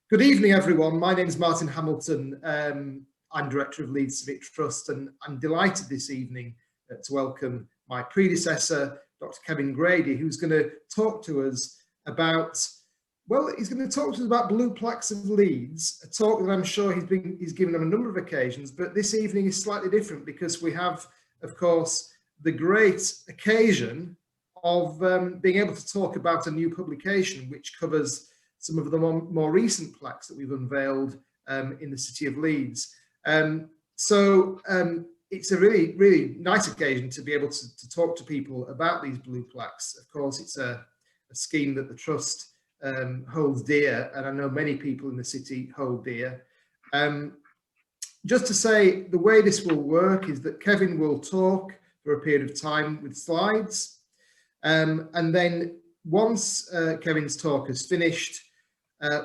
Good evening, everyone. My name is Martin Hamilton. I'm Director of Leeds Civic Trust, and I'm delighted this evening to welcome my predecessor, Dr. Kevin Grady, who's going to talk to us about, well, he's going to talk to us about Blue Plaques of Leeds, a talk that I'm sure he's given on a number of occasions, but this evening is slightly different because we have, of course, the great occasion of being able to talk about a new publication which covers some of the more recent plaques that we've unveiled in the city of Leeds. It's a really, really nice occasion to be able to talk to people about these blue plaques. Of course, it's a scheme that the Trust holds dear, and I know many people in the city hold dear. Just to say, the way this will work is that Kevin will talk for a period of time with slides, and then once Kevin's talk is finished,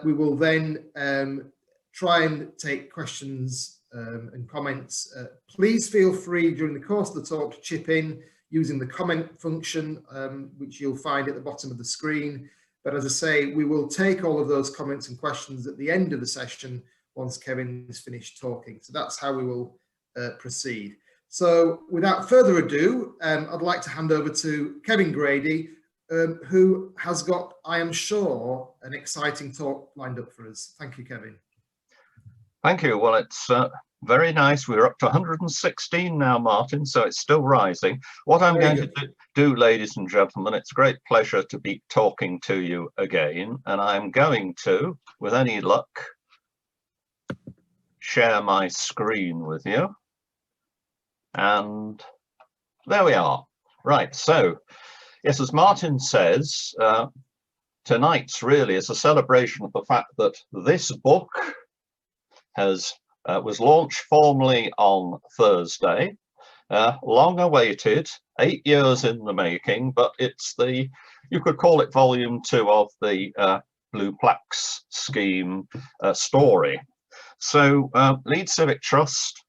we will then try and take questions and comments. Please feel free during the course of the talk to chip in using the comment function, which you'll find at the bottom of the screen. But as I say, we will take all of those comments and questions at the end of the session once Kevin is finished talking. So that's how we will proceed. So without further ado, I'd like to hand over to Kevin Grady, who has got, I am sure, an exciting talk lined up for us. Thank you, Kevin. Thank you. Well, it's very nice. We're up to 116 now, Martin, so it's still rising. What I'm going to do, ladies and gentlemen, it's a great pleasure to be talking to you again, and I'm going to, with any luck, share my screen with you. And there we are. Right, so yes, as Martin says, tonight's really is a celebration of the fact that this book was launched formally on Thursday, long awaited, 8 years in the making, but it's you could call it volume 2 of the Blue Plaques scheme story. So Leeds Civic Trust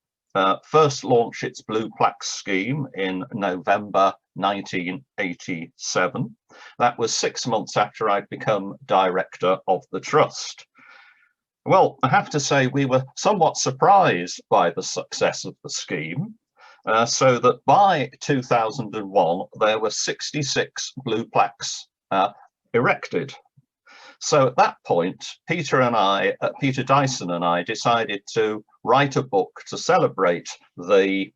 first launched its Blue Plaques scheme in November 1987. That was 6 months after I'd become director of the trust. Well, I have to say we were somewhat surprised by the success of the scheme, so that by 2001 there were 66 blue plaques erected. So at that point, Peter Dyson and I decided to write a book to celebrate the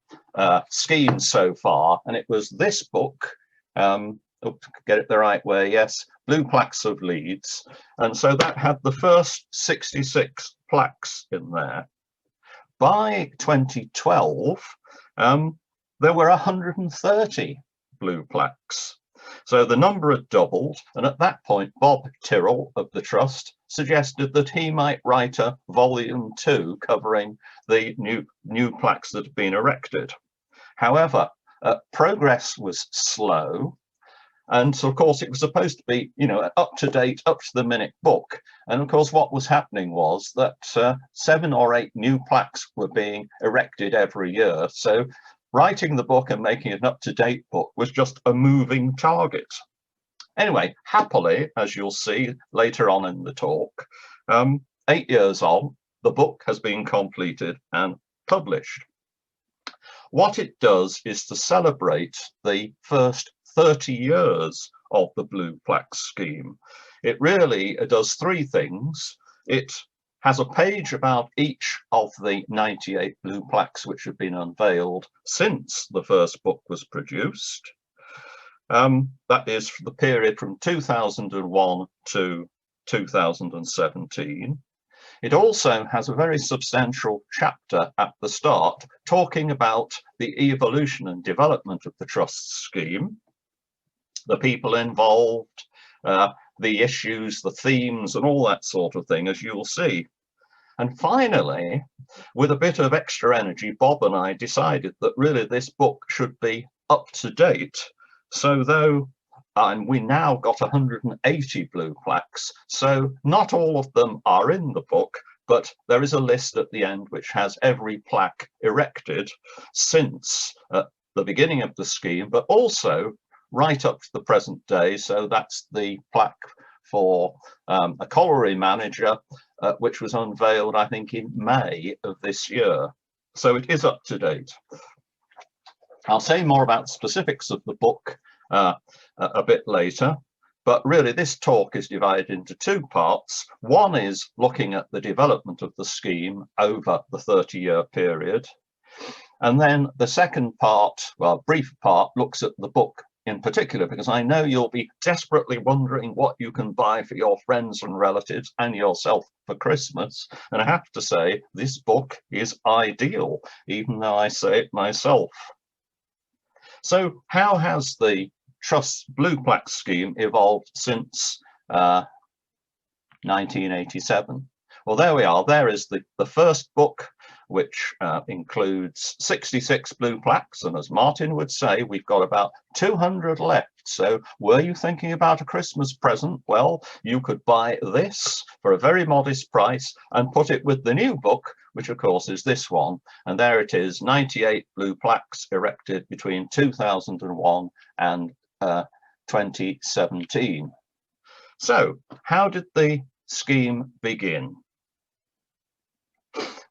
scheme so far, and it was this book, get it the right way, yes, Blue Plaques of Leeds. And so that had the first 66 plaques in there. By 2012, there were 130 blue plaques. So the number had doubled, and at that point, Bob Tyrrell of the Trust suggested that he might write a volume 2 covering the new plaques that had been erected. However, progress was slow, and so of course it was supposed to be, you know, up-to-date, up-to-the-minute book. And of course what was happening was that 7 or 8 new plaques were being erected every year. So writing the book and making it an up-to-date book was just a moving target. Anyway, happily, as you'll see later on in the talk, 8 years on, the book has been completed and published. What it does is to celebrate the first 30 years of the Blue Plaques scheme. It really does 3 things. It has a page about each of the 98 blue plaques which have been unveiled since the first book was produced. That is for the period from 2001 to 2017. It also has a very substantial chapter at the start talking about the evolution and development of the Trust scheme, the people involved, the issues, the themes, and all that sort of thing, as you'll see. And finally, with a bit of extra energy, Bob and I decided that really this book should be up to date. So though we now got 180 blue plaques, so not all of them are in the book, but there is a list at the end which has every plaque erected since the beginning of the scheme, but also right up to the present day. So that's the plaque for a colliery manager, which was unveiled, I think, in May of this year. So it is up to date. I'll say more about specifics of the book a bit later, but really this talk is divided into two parts. One is looking at the development of the scheme over the 30-year period. And then the second part, well, brief part, looks at the book in particular, because I know you'll be desperately wondering what you can buy for your friends and relatives and yourself for Christmas. And I have to say, this book is ideal, even though I say it myself. So how has the Trust's Blue Plaques scheme evolved since 1987? Well, there we are. There is the first book, which includes 66 blue plaques. And as Martin would say, we've got about 200 left. So were you thinking about a Christmas present? Well, you could buy this for a very modest price and put it with the new book, which of course is this one. And there it is, 98 blue plaques erected between 2001 and 2017. So how did the scheme begin?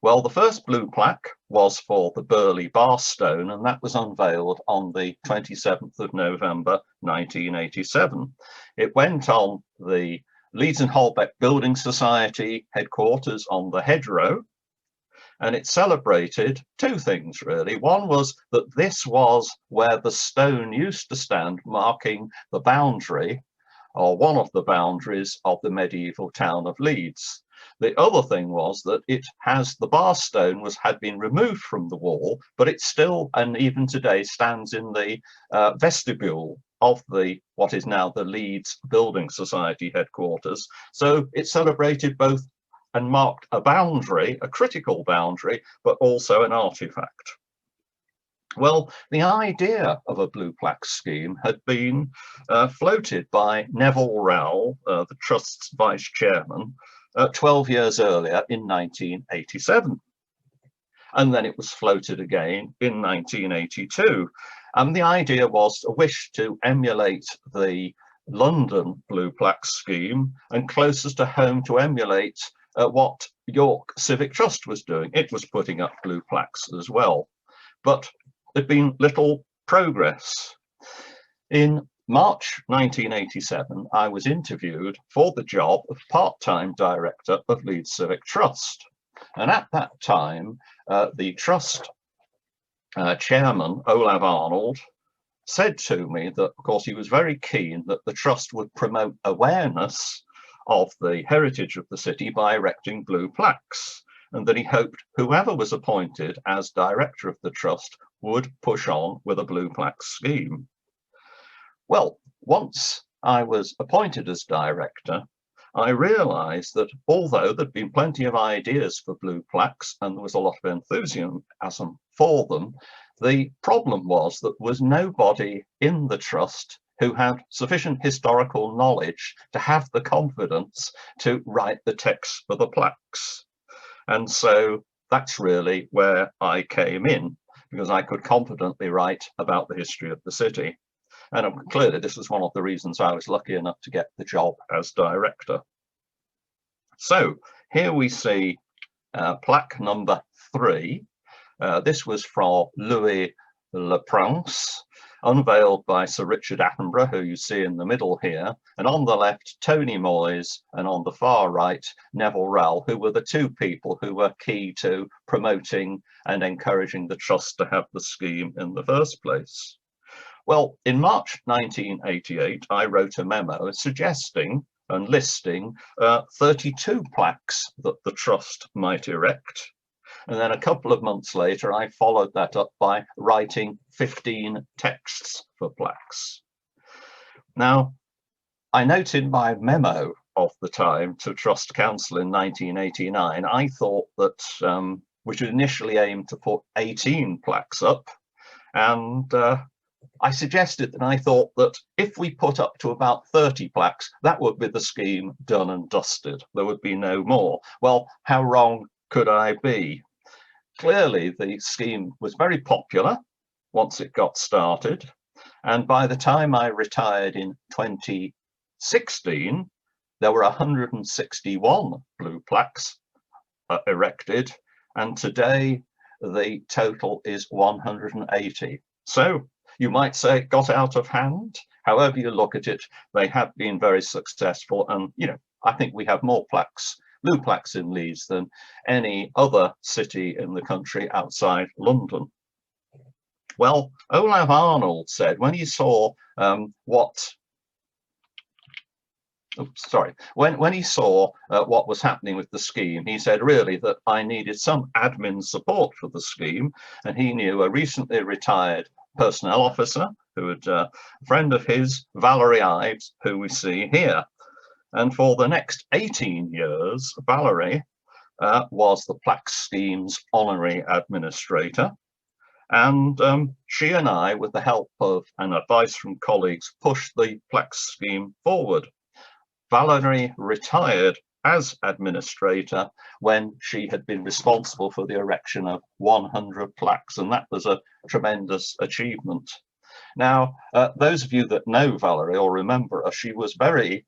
Well, the first blue plaque was for the Burley Bar Stone, and that was unveiled on the 27th of November 1987. It went on the Leeds and Holbeck Building Society headquarters on the Hedgerow, and it celebrated two things really. One was that this was where the stone used to stand, marking the boundary, or one of the boundaries of the medieval town of Leeds. The other thing was that it has, the bar stone had been removed from the wall, but it still, and even today, stands in the vestibule of what is now the Leeds Building Society headquarters. So it celebrated both and marked a boundary, a critical boundary, but also an artifact. Well, the idea of a blue plaque scheme had been floated by Neville Rowell, the Trust's vice chairman, 12 years earlier in 1987. And then it was floated again in 1982. And the idea was a wish to emulate the London blue plaque scheme, and closest to home to emulate what York Civic Trust was doing. It was putting up blue plaques as well. But there'd been little progress. In March 1987, I was interviewed for the job of part-time director of Leeds Civic Trust. And at that time, the Trust chairman, Olav Arnold, said to me that, of course, he was very keen that the Trust would promote awareness of the heritage of the city by erecting blue plaques, and that he hoped whoever was appointed as director of the Trust would push on with a blue plaque scheme. Well, once I was appointed as director, I realised that although there'd been plenty of ideas for blue plaques and there was a lot of enthusiasm for them, the problem was that there was nobody in the Trust who had sufficient historical knowledge to have the confidence to write the text for the plaques. And so that's really where I came in, because I could confidently write about the history of the city. And clearly this was one of the reasons I was lucky enough to get the job as director. So here we see plaque number 3. This was from Louis Leprince, unveiled by Sir Richard Attenborough, who you see in the middle here, and on the left Tony Moyes, and on the far right Neville Rowell, who were the two people who were key to promoting and encouraging the Trust to have the scheme in the first place. Well, in March 1988, I wrote a memo suggesting and listing 32 plaques that the Trust might erect. And then a couple of months later, I followed that up by writing 15 texts for plaques. Now, I note in my memo of the time to Trust Council in 1989, I thought that we should initially aim to put 18 plaques up. And I suggested that I thought that if we put up to about 30 plaques, that would be the scheme done and dusted. There would be no more. Well, how wrong could I be? Clearly, the scheme was very popular once it got started. And by the time I retired in 2016, there were 161 blue plaques erected, and today the total is 180. So you might say it got out of hand. However you look at it, they have been very successful, and I think we have more plaques, blue plaques in Leeds than any other city in the country outside London. Well, Olav Arnold said when he saw when he saw what was happening with the scheme, he said really that I needed some admin support for the scheme, and he knew a recently retired personnel officer who had a friend of his, Valerie Ives, who we see here. And for the next 18 years, Valerie was the Plaques scheme's honorary administrator. And she and I, with the help of and advice from colleagues, pushed the Plaques scheme forward. Valerie retired as administrator when she had been responsible for the erection of 100 plaques, and that was a tremendous achievement. Now, those of you that know Valerie or remember her, she was very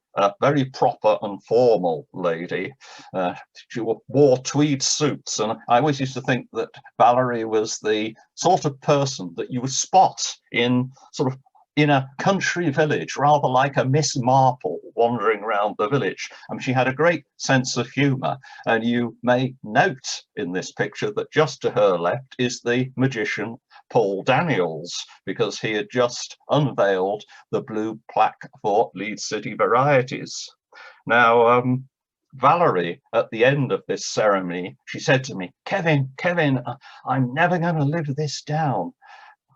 proper and formal lady. She wore tweed suits, and I always used to think that Valerie was the sort of person that you would spot in a country village, rather like a Miss Marple wandering around the village. She had a great sense of humour, and you may note in this picture that just to her left is the magician Paul Daniels, because he had just unveiled the blue plaque for Leeds City Varieties. Now, Valerie, at the end of this ceremony, she said to me, Kevin, I'm never going to live this down.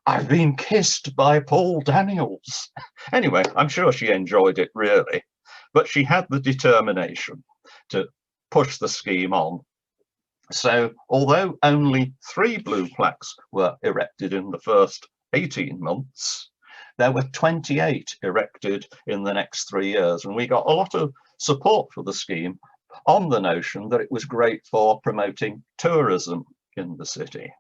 I've been kissed by Paul Daniels. Anyway, I'm sure she enjoyed it really, but she had the determination to push the scheme on. So although only 3 blue plaques were erected in the first 18 months, there were 28 erected in the next 3 years. And we got a lot of support for the scheme on the notion that it was great for promoting tourism in the city.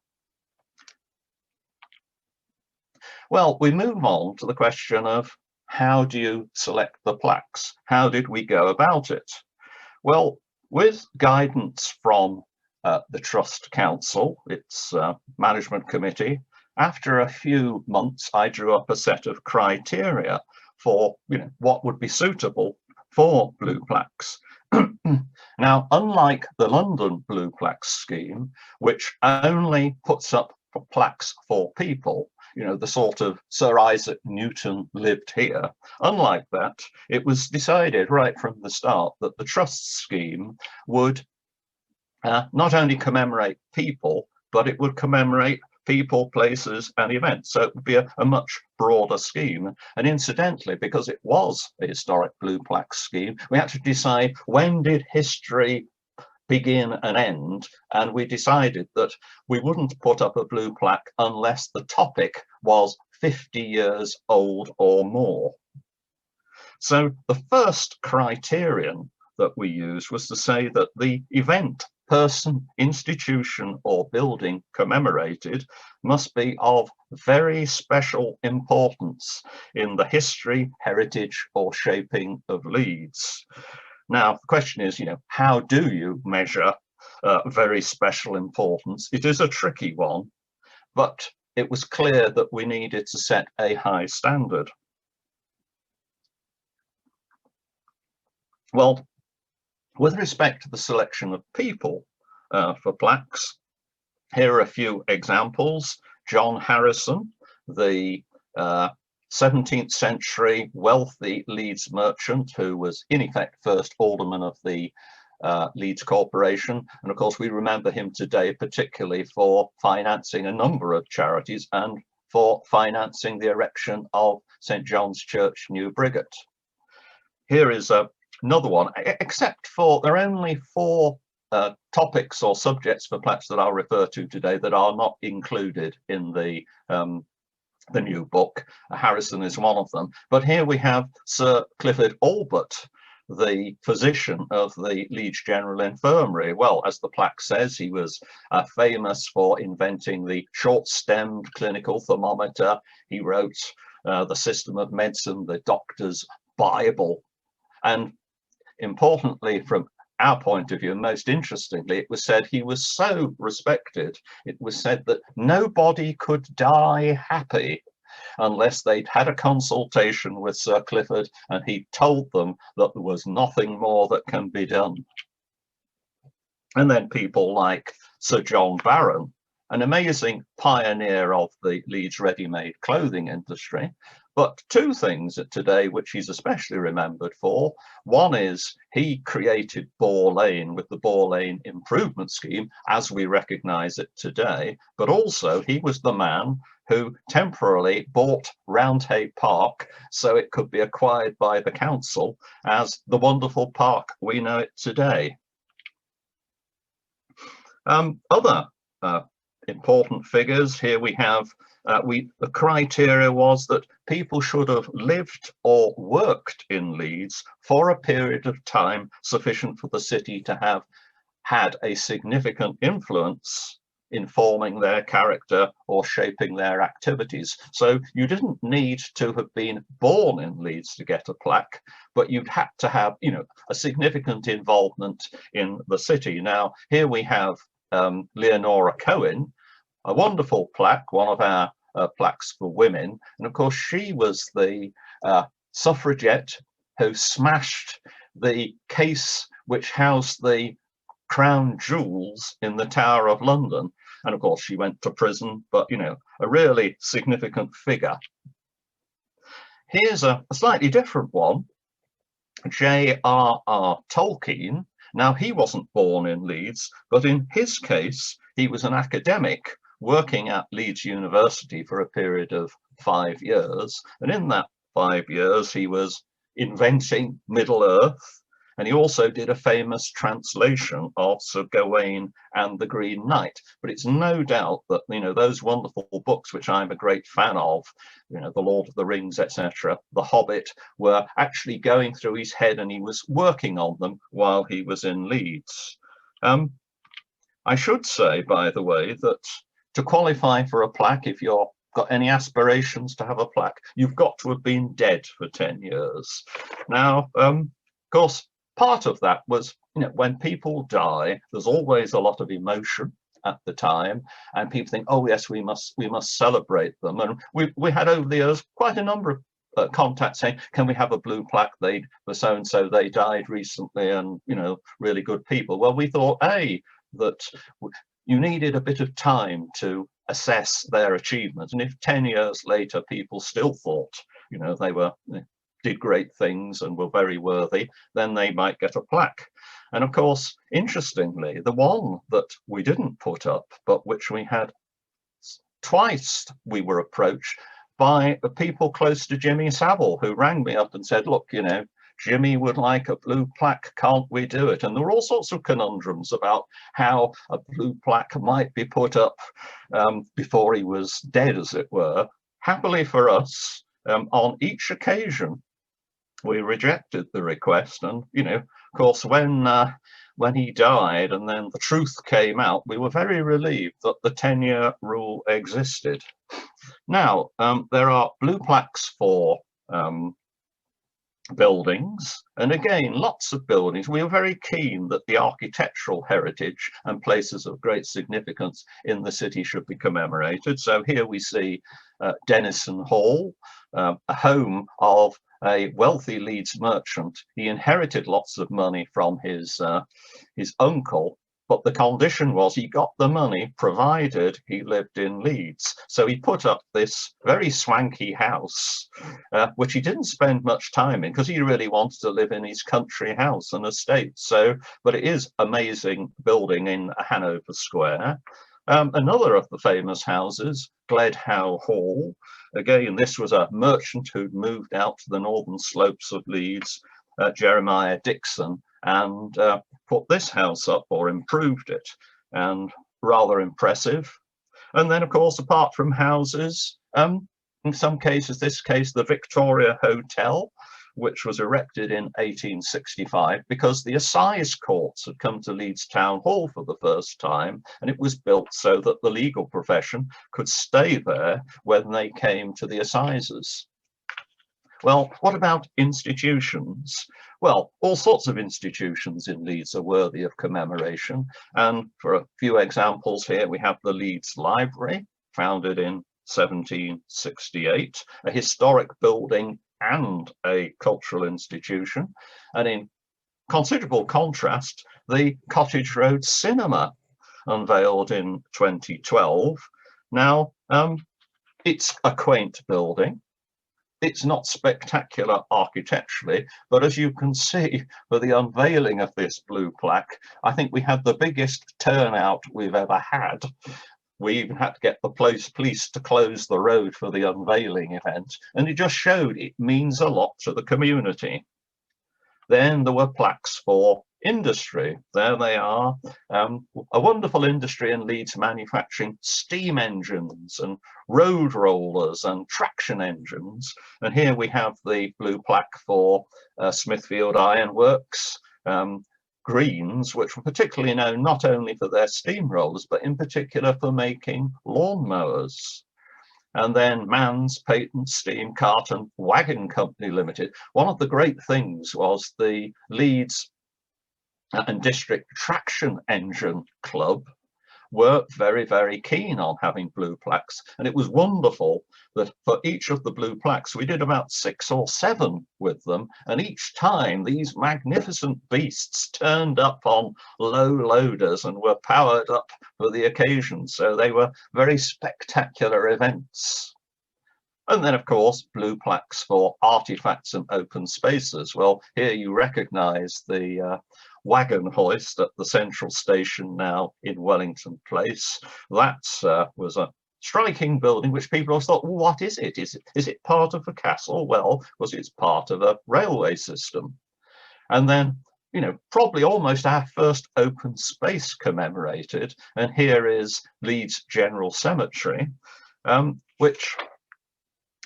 Well, we move on to the question of how do you select the plaques? How did we go about it? Well, with guidance from the Trust Council, its management committee, after a few months, I drew up a set of criteria for what would be suitable for blue plaques. Now, unlike the London Blue Plaques scheme, which only puts up plaques for people, the sort of Sir Isaac Newton lived here. Unlike that, it was decided right from the start that the Trust scheme would not only commemorate people, but it would commemorate people, places and events. So it would be a much broader scheme. And incidentally, because it was a historic blue plaque scheme, we had to decide when did history begin and end, and we decided that we wouldn't put up a blue plaque unless the topic was 50 years old or more. So the first criterion that we used was to say that the event, person, institution or building commemorated must be of very special importance in the history, heritage or shaping of Leeds. Now, the question is, how do you measure very special importance? It is a tricky one, but it was clear that we needed to set a high standard. Well, with respect to the selection of people for plaques, here are a few examples. John Harrison, the 17th century wealthy Leeds merchant who was in effect first alderman of the Leeds Corporation. And of course, we remember him today particularly for financing a number of charities and for financing the erection of St. John's Church, New Briggate. Here is another one, except for there are only 4 topics or subjects for plaques that I'll refer to today that are not included in the new book. Harrison is one of them. But here we have Sir Clifford Albert, the physician of the Leeds General Infirmary. Well, as the plaque says, he was famous for inventing the short-stemmed clinical thermometer. He wrote the system of medicine, the doctor's Bible. And importantly, from our point of view, and most interestingly, it was said he was so respected, it was said that nobody could die happy unless they'd had a consultation with Sir Clifford and he told them that there was nothing more that can be done. And then people like Sir John Barron, an amazing pioneer of the Leeds ready-made clothing industry. But two things today which he's especially remembered for. One is he created Boar Lane with the Boar Lane Improvement Scheme as we recognise it today. But also he was the man who temporarily bought Roundhay Park so it could be acquired by the council as the wonderful park we know it today. Other important figures here we have, the criteria was that people should have lived or worked in Leeds for a period of time sufficient for the city to have had a significant influence in forming their character or shaping their activities. So you didn't need to have been born in Leeds to get a plaque, but you'd had to have, you know, a significant involvement in the city. Now, here we have Leonora Cohen, a wonderful plaque, one of our plaques for women. And of course, she was the suffragette who smashed the case which housed the crown jewels in the Tower of London. And of course, she went to prison, but, you know, a really significant figure. Here's a slightly different one, J.R.R. Tolkien. Now, he wasn't born in Leeds, but in his case, he was an academic working at Leeds University for a period of 5 years. And in that 5 years, he was inventing Middle-earth. And he also did a famous translation of Sir Gawain and the Green Knight. But it's no doubt that, you know, those wonderful books, which I'm a great fan of, you know, The Lord of the Rings, etc., The Hobbit, were actually going through his head and he was working on them while he was in Leeds. I should say, by the way, that to qualify for a plaque, if you're got any aspirations to have a plaque, you've got to have been dead for 10 years. Now, of course, part of that was, you know, when people die, there's always a lot of emotion at the time, and people think, oh yes, we must celebrate them. And we had over the years quite a number of contacts saying, can we have a blue plaque? They were so and so, they died recently, and, you know, really good people. Well, we thought that you needed a bit of time to assess their achievement, and if 10 years later people still thought, you know, they did great things and were very worthy, then they might get a plaque. And of course, interestingly, the one that we didn't put up, but which we had twice, we were approached by the people close to Jimmy Savile, who rang me up and said, look, you know, Jimmy would like a blue plaque, can't we do it? And there were all sorts of conundrums about how a blue plaque might be put up before he was dead, as it were. Happily for us, on each occasion, we rejected the request. And, you know, of course, when he died and then the truth came out, we were very relieved that the 10-year rule existed. Now, there are blue plaques for buildings, and again, lots of buildings. We were very keen that the architectural heritage and places of great significance in the city should be commemorated. So here we see Denison Hall, a home of a wealthy Leeds merchant. He inherited lots of money from his uncle, but the condition was he got the money provided he lived in Leeds. So he put up this very swanky house, which he didn't spend much time in because he really wanted to live in his country house and estate. So, but it is amazing building in Hanover Square. Another of the famous houses, Gledhow Hall. Again, this was a merchant who'd moved out to the northern slopes of Leeds, Jeremiah Dixon, and put this house up or improved it, and rather impressive. And then, of course, apart from houses, in some cases, this case, the Victoria Hotel, which was erected in 1865 because the assize courts had come to Leeds Town Hall for the first time, and it was built so that the legal profession could stay there when they came to the assizes. Well, what about institutions? Well, all sorts of institutions in Leeds are worthy of commemoration. And for a few examples here, we have the Leeds Library, founded in 1768, a historic building and a cultural institution. And in considerable contrast, the Cottage Road Cinema, unveiled in 2012. Now, it's a quaint building. It's not spectacular architecturally, but as you can see for the unveiling of this blue plaque, I think we had the biggest turnout we've ever had. We even had to get the police to close the road for the unveiling event, and it just showed it means a lot to the community. Then there were plaques for industry. There they are, a wonderful industry in Leeds manufacturing steam engines and road rollers and traction engines. And here we have the blue plaque for Smithfield Iron Works, Greens, which were particularly known not only for their steam rollers, but in particular for making lawnmowers. And then Mann's Patent Steam Cart and Wagon Company Limited. One of the great things was the Leeds and District Traction Engine Club were very, very keen on having blue plaques. And it was wonderful that for each of the blue plaques, we did about 6 or 7 with them. And each time these magnificent beasts turned up on low loaders and were powered up for the occasion. So they were very spectacular events. And then, of course, blue plaques for artifacts and open spaces. Well, here you recognise the wagon hoist at the central station now in Wellington Place. That was a striking building which people always thought, well, what is it? Is it part of a castle? Well, because it's part of a railway system. And then, you know, probably almost our first open space commemorated. And here is Leeds General Cemetery, which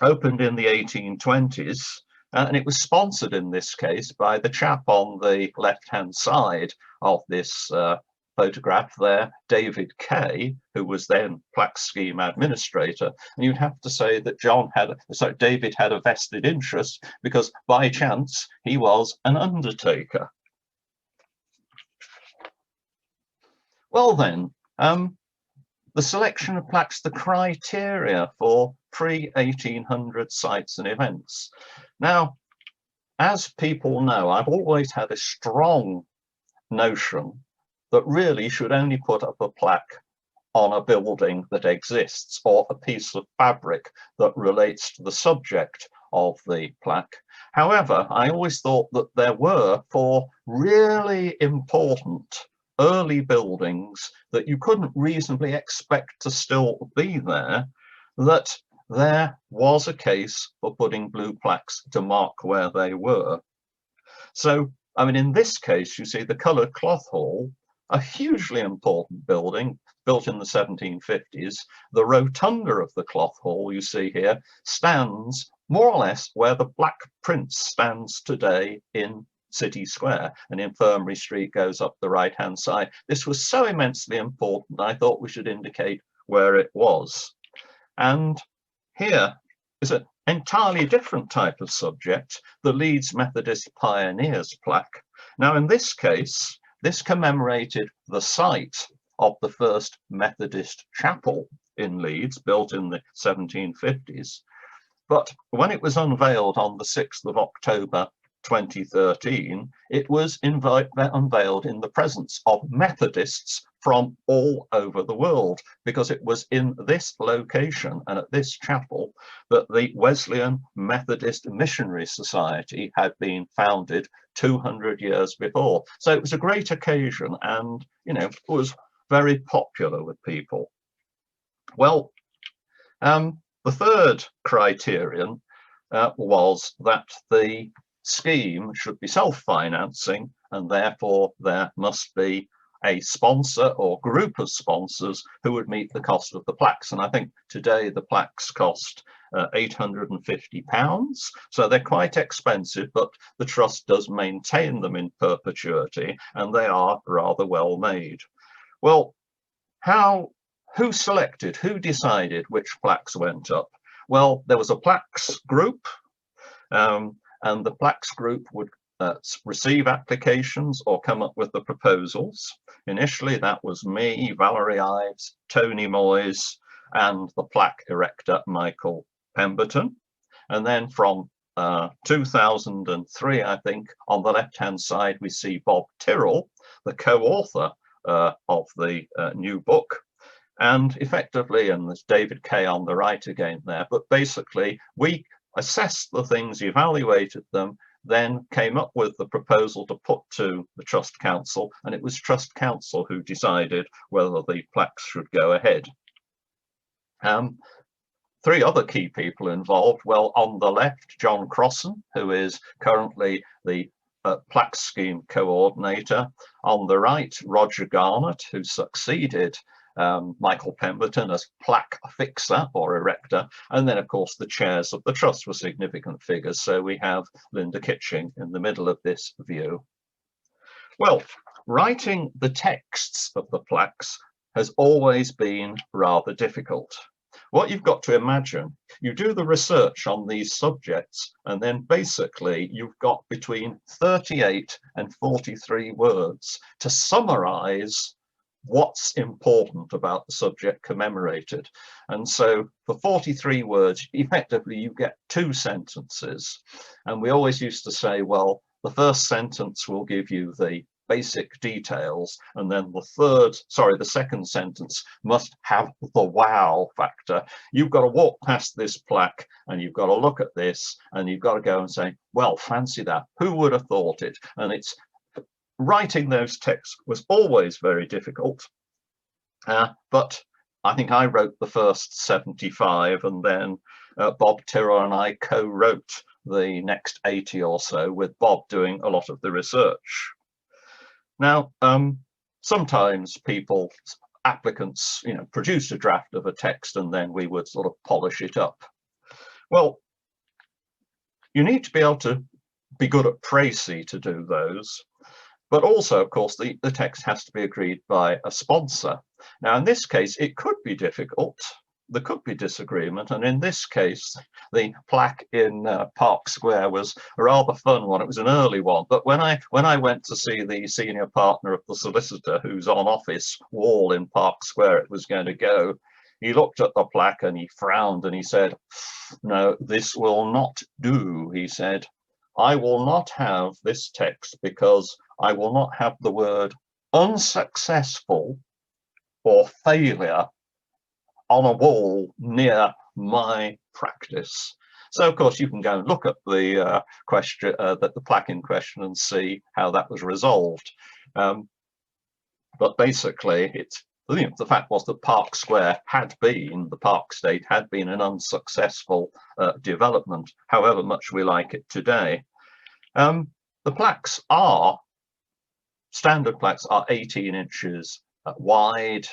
opened in the 1820s. And it was sponsored in this case by the chap on the left-hand side of this photograph there, David Kay, who was then Plaque Scheme Administrator. And you'd have to say that David had a vested interest because by chance he was an undertaker. Well then, the selection of plaques, the criteria for pre-1800 sites and events. Now, as people know, I've always had a strong notion that really you should only put up a plaque on a building that exists or a piece of fabric that relates to the subject of the plaque. However, I always thought that there were 4 really important early buildings that you couldn't reasonably expect to still be there, that there was a case for putting blue plaques to mark where they were. So, I mean, in this case, you see the Coloured Cloth Hall, a hugely important building built in the 1750s. The rotunda of the Cloth Hall, you see here, stands more or less where the Black Prince stands today in City Square, and Infirmary Street goes up the right-hand side. This was so immensely important, I thought we should indicate where it was. And here is an entirely different type of subject, the Leeds Methodist Pioneers plaque. Now, in this case, this commemorated the site of the first Methodist chapel in Leeds, built in the 1750s. But when it was unveiled on the 6th of October 2013, it was unveiled in the presence of Methodists from all over the world, because it was in this location and at this chapel that the Wesleyan Methodist Missionary Society had been founded 200 years before. So it was a great occasion and, you know, was very popular with people. Well, the third criterion was that the scheme should be self-financing, and therefore there must be a sponsor or group of sponsors who would meet the cost of the plaques. And I think today the plaques cost £850, so they're quite expensive, but the trust does maintain them in perpetuity and they are rather well made. Well, who selected, who decided which plaques went up? Well, there was a plaques group, And the Plaques group would receive applications or come up with the proposals. Initially, that was me, Valerie Ives, Tony Moyes, and the plaque erector, Michael Pemberton. And then from 2003, I think, on the left-hand side, we see Bob Tyrrell, the co-author of the new book. And effectively, and there's David Kay on the right again there, but basically we assessed the things, evaluated them, then came up with the proposal to put to the Trust Council, and it was Trust Council who decided whether the plaques should go ahead. Three other key people involved. Well, on the left, John Crossan, who is currently the Plaques Scheme coordinator. On the right, Roger Garnett, who succeeded Michael Pemberton as plaque fixer or erector. And then, of course, the chairs of the trust were significant figures. So we have Linda Kitching in the middle of this view. Well, writing the texts of the plaques has always been rather difficult. What you've got to imagine, you do the research on these subjects, and then basically you've got between 38 and 43 words to summarize what's important about the subject commemorated. And so for 43 words, effectively you get 2 sentences. And we always used to say, well, the first sentence will give you the basic details, and then the second sentence must have the wow factor. You've got to walk past this plaque and you've got to look at this and you've got to go and say, well, fancy that, who would have thought it? And it's writing those texts was always very difficult, but I think I wrote the first 75, and then Bob Tyrrell and I co-wrote the next 80 or so, with Bob doing a lot of the research. Now, sometimes applicants, produced a draft of a text and then we would sort of polish it up. Well, you need to be able to be good at précis to do those. But also, of course, the text has to be agreed by a sponsor. Now, in this case, it could be difficult. There could be disagreement. And in this case, the plaque in Park Square was a rather fun one. It was an early one. But when I went to see the senior partner of the solicitor, who's on office wall in Park Square, it was going to go, he looked at the plaque and he frowned and he said, no, this will not do. He said, I will not have this text because I will not have the word unsuccessful or failure on a wall near my practice. So, of course, you can go and look at the the plaque in question and see how that was resolved. But basically, the fact was that Park Square the Park Estate had been an unsuccessful development, however much we like it today. The plaques standard plaques are 18 inches wide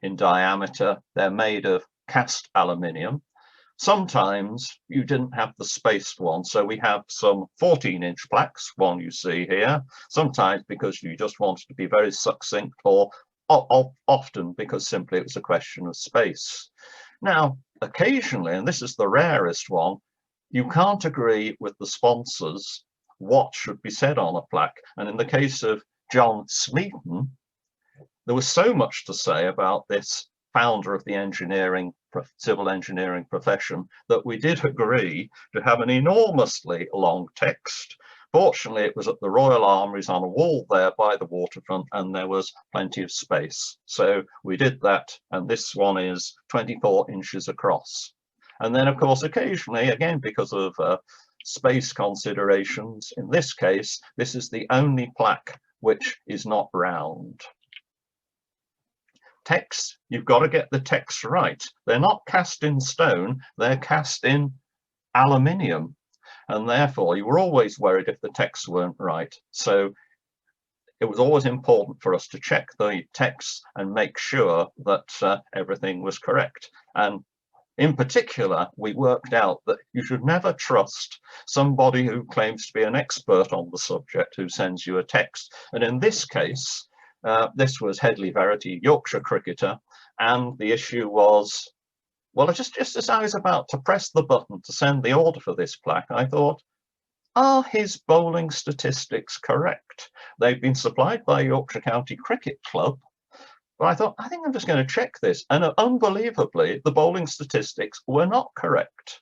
in diameter. They're made of cast aluminium. Sometimes you didn't have the spaced one, so we have some 14-inch plaques, one you see here, sometimes because you just wanted to be very succinct, or often because simply it was a question of space. Now, occasionally, and this is the rarest one, you can't agree with the sponsors what should be said on a plaque. And in the case of John Smeaton, there was so much to say about this founder of the civil engineering profession that we did agree to have an enormously long text. Fortunately, it was at the Royal Armouries on a wall there by the waterfront, and there was plenty of space. So we did that, and this one is 24 inches across. And then, of course, occasionally, again, because of space considerations, in this case, this is the only plaque which is not round. Text, you've got to get the text right. They're not cast in stone, they're cast in aluminium. And therefore, you were always worried if the texts weren't right. So it was always important for us to check the texts and make sure that everything was correct. And in particular, we worked out that you should never trust somebody who claims to be an expert on the subject who sends you a text. And in this case, this was Headley Verity, Yorkshire cricketer, and the issue was, well, just as I was about to press the button to send the order for this plaque, I thought, Are his bowling statistics correct? They've been supplied by Yorkshire County Cricket Club. But I thought, I think I'm just going to check this. And unbelievably, the bowling statistics were not correct.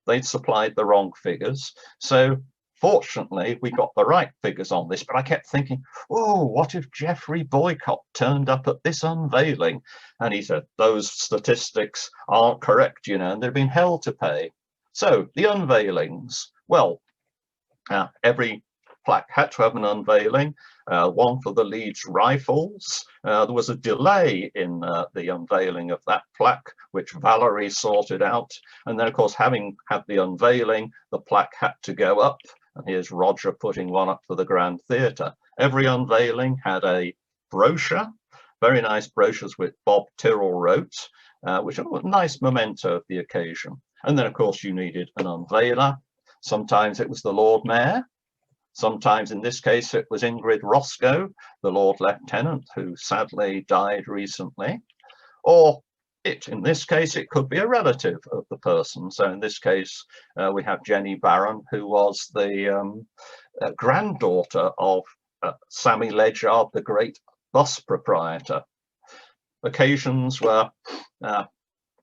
They'd supplied the wrong figures. So fortunately, we got the right figures on this. But I kept thinking, oh, what if Geoffrey Boycott turned up at this unveiling? And he said, those statistics aren't correct, you know, and they've been hell to pay. So the unveilings, well, every plaque had to have an unveiling, one for the Leeds Rifles. There was a delay in the unveiling of that plaque, which Valerie sorted out. And then, of course, having had the unveiling, the plaque had to go up. And here's Roger putting one up for the Grand Theatre. Every unveiling had a brochure, very nice brochures which Bob Tyrrell wrote, which are a nice memento of the occasion. And then, of course, you needed an unveiler. Sometimes it was the Lord Mayor. Sometimes, in this case, it was Ingrid Roscoe, the Lord Lieutenant, who sadly died recently. Or in this case, it could be a relative of the person. So in this case, we have Jenny Barron, who was the granddaughter of Sammy Ledyard, the great bus proprietor. Occasions were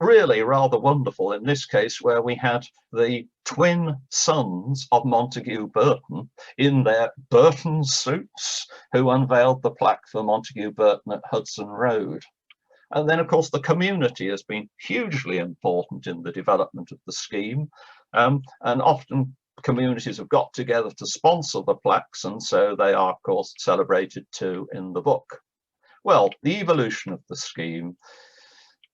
really rather wonderful in this case, where we had the twin sons of Montague Burton in their Burton suits, who unveiled the plaque for Montague Burton at Hudson Road. And then, of course, the community has been hugely important in the development of the scheme. And often communities have got together to sponsor the plaques, and so they are, of course, celebrated too in the book. Well, the evolution of the scheme.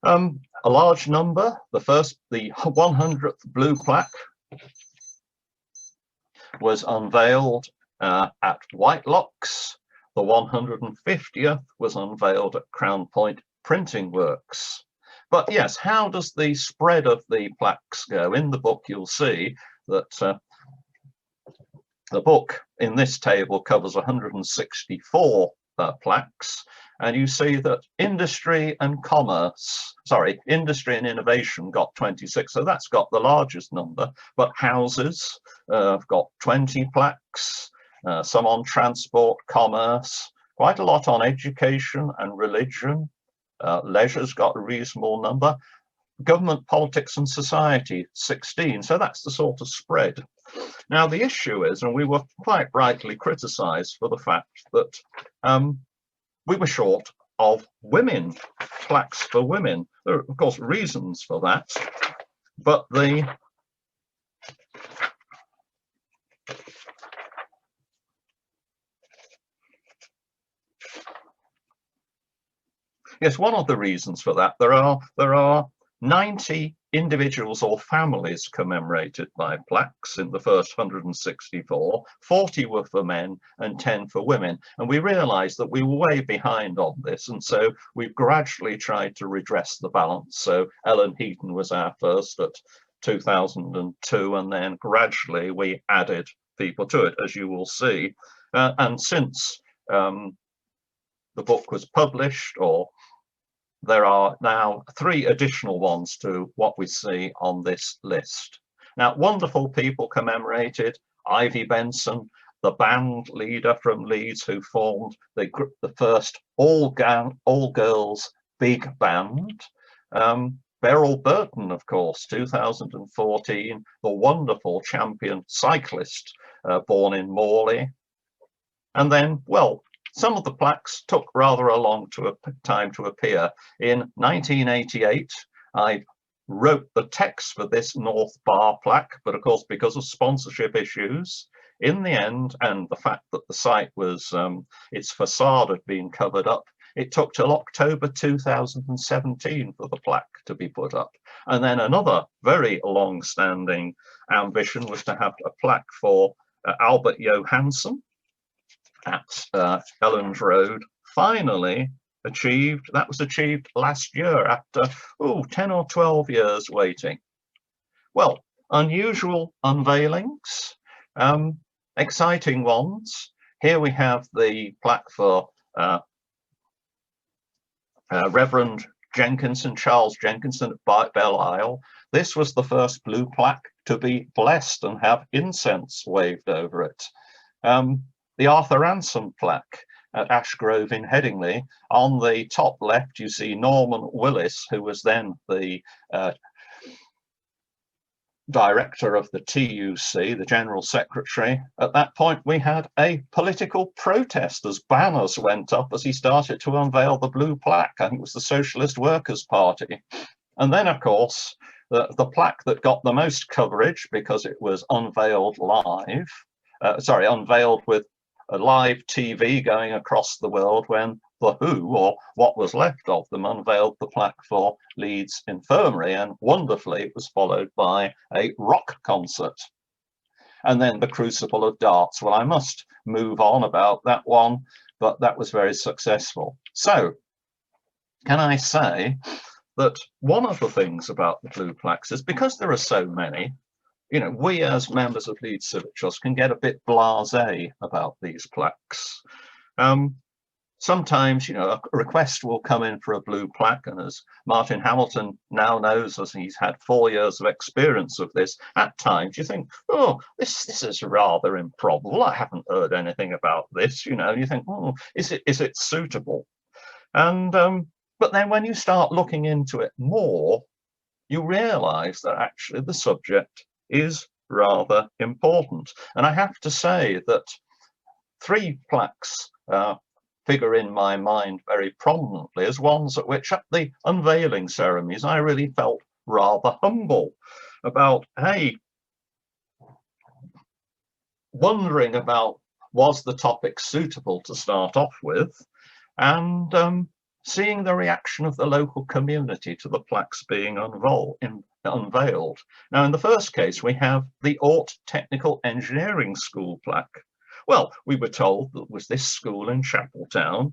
A large number, the 100th blue plaque was unveiled at Whitelocks. The 150th was unveiled at Crown Point Printing Works. But yes, how does the spread of the plaques go? In the book, you'll see that the book in this table covers 164 plaques. And you see that industry and innovation got 26, so that's got the largest number. But houses have got 20 plaques, some on transport, commerce, quite a lot on education and religion. Leisure's got a reasonable number. Government, politics and society, 16. So that's the sort of spread. Now the issue is, and we were quite rightly criticised for the fact that we were short of women, plaques for women. There are, of course, reasons for that, but yes, one of the reasons for that, there are 90 individuals or families commemorated by plaques in the first 164. 40 were for men and 10 for women. And we realized that we were way behind on this. And so we've gradually tried to redress the balance. So Ellen Heaton was our first at 2002. And then gradually we added people to it, as you will see. And since the book was published, or there are now 3 additional ones to what we see on this list. Now, wonderful people commemorated: Ivy Benson, the band leader from Leeds who formed the first all-girls big band. Beryl Burton, of course, 2014, the wonderful champion cyclist born in Morley. And then, well, some of the plaques took rather a long time to appear. In 1988, I wrote the text for this North Bar plaque, but of course, because of sponsorship issues, in the end, and the fact that the site was, its facade had been covered up, it took till October 2017 for the plaque to be put up. And then another very long-standing ambition was to have a plaque for Albert Johansson at Ellen's Road, finally achieved. That was achieved last year after 10 or 12 years waiting. Well, unusual unveilings, exciting ones. Here we have the plaque for Reverend Jenkinson, Charles Jenkinson at Belle Isle. this was the first blue plaque to be blessed and have incense waved over it. The Arthur Ransom plaque at Ashgrove in Headingley. On the top left, you see Norman Willis, who was then the director of the TUC, the General Secretary. At that point, we had a political protest as banners went up as he started to unveil the blue plaque. I think it was the Socialist Workers' Party. And then, of course, the plaque that got the most coverage because it was unveiled live, unveiled with a live TV going across the world when The Who, or what was left of them, unveiled the plaque for Leeds Infirmary, and wonderfully it was followed by a rock concert. And then the Crucible of Darts. Well, I must move on about that one, but that was very successful. So, can I say that one of the things about the blue plaques is because there are so many, you know, we as members of Leeds Civic Trust can get a bit blasé about these plaques. Sometimes, you know, a request will come in for a blue plaque, and as Martin Hamilton now knows, as he's had 4 years of experience of this, at times you think, oh, this is rather improbable. I haven't heard anything about this, you know, and you think, oh, is it suitable? And but then when you start looking into it more, you realize that actually the subject is rather important. And I have to say that 3 plaques figure in my mind very prominently as ones at which, at the unveiling ceremonies, I really felt rather humble about, hey, wondering about, was the topic suitable to start off with, and seeing the reaction of the local community to the plaques being unveiled. Now, in the first case, we have the Ort Technical Engineering School plaque. Well, we were told that it was this school in Chapeltown,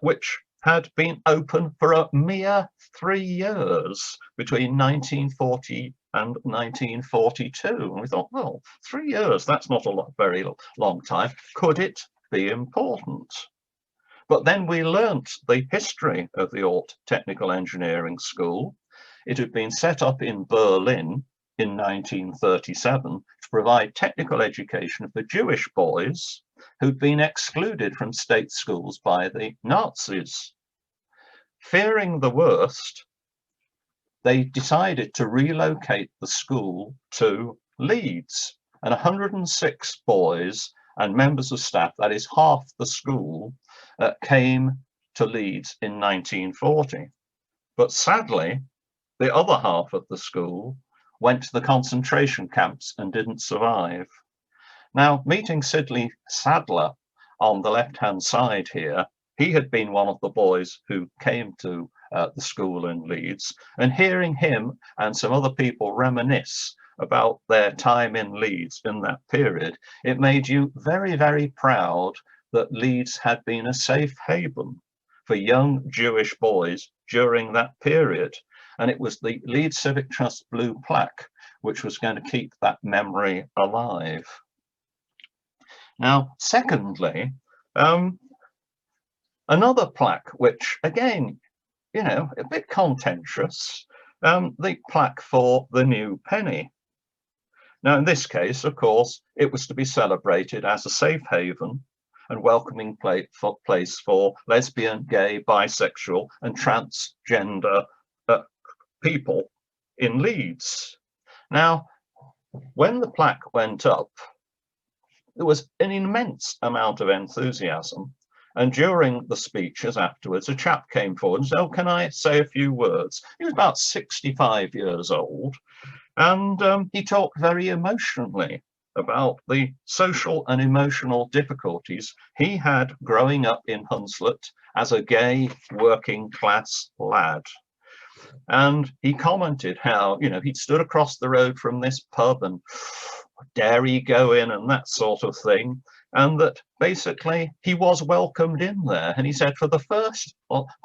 which had been open for a mere 3 years between 1940 and 1942. And we thought, well, 3 years, that's not a very long time. Could it be important? But then we learnt the history of the Ort Technical Engineering School. It had been set up in Berlin in 1937 to provide technical education for Jewish boys who'd been excluded from state schools by the Nazis. Fearing the worst, they decided to relocate the school to Leeds, and 106 boys and members of staff, that is half the school, came to Leeds in 1940. But sadly, the other half of the school went to the concentration camps and didn't survive. Now, meeting Sidney Sadler on the left-hand side here, he had been one of the boys who came to the school in Leeds, and hearing him and some other people reminisce about their time in Leeds in that period, it made you very, very proud that Leeds had been a safe haven for young Jewish boys during that period. And it was the Leeds Civic Trust blue plaque which was going to keep that memory alive. Now, secondly, another plaque, which again, you know, a bit contentious, the plaque for the new penny. Now, in this case, of course, it was to be celebrated as a safe haven and welcoming place for lesbian, gay, bisexual, and transgender people in Leeds. Now, when the plaque went up, there was an immense amount of enthusiasm. And during the speeches afterwards, a chap came forward and said, oh, can I say a few words? He was about 65 years old. And he talked very emotionally about the social and emotional difficulties he had growing up in Hunslet as a gay working class lad. And he commented how, you know, he'd stood across the road from this pub and dare he go in and that sort of thing. And that basically he was welcomed in there. And he said for the first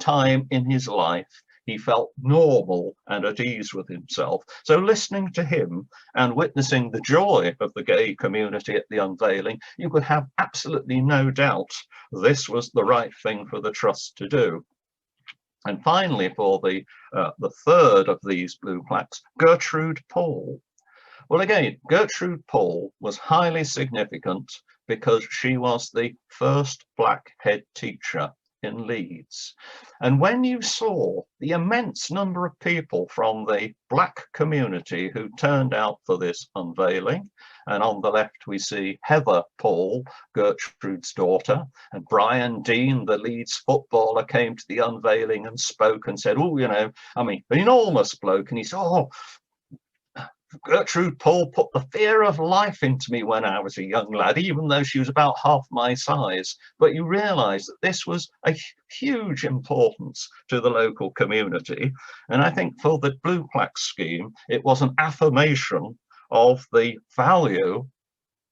time in his life, he felt normal and at ease with himself. So listening to him and witnessing the joy of the gay community at the unveiling, you could have absolutely no doubt this was the right thing for the trust to do. And finally, for the third of these blue plaques, Gertrude Paul. Well, again, Gertrude Paul was highly significant because she was the first black head teacher in Leeds. And when you saw the immense number of people from the black community who turned out for this unveiling, and on the left we see Heather Paul, Gertrude's daughter, and Brian Dean, the Leeds footballer, came to the unveiling and spoke and said, oh, you know, I mean, an enormous bloke, and he said, oh, Gertrude Paul put the fear of life into me when I was a young lad, even though she was about half my size. But you realise that this was a huge importance to the local community. And I think for the Blue Plaque scheme, it was an affirmation of the value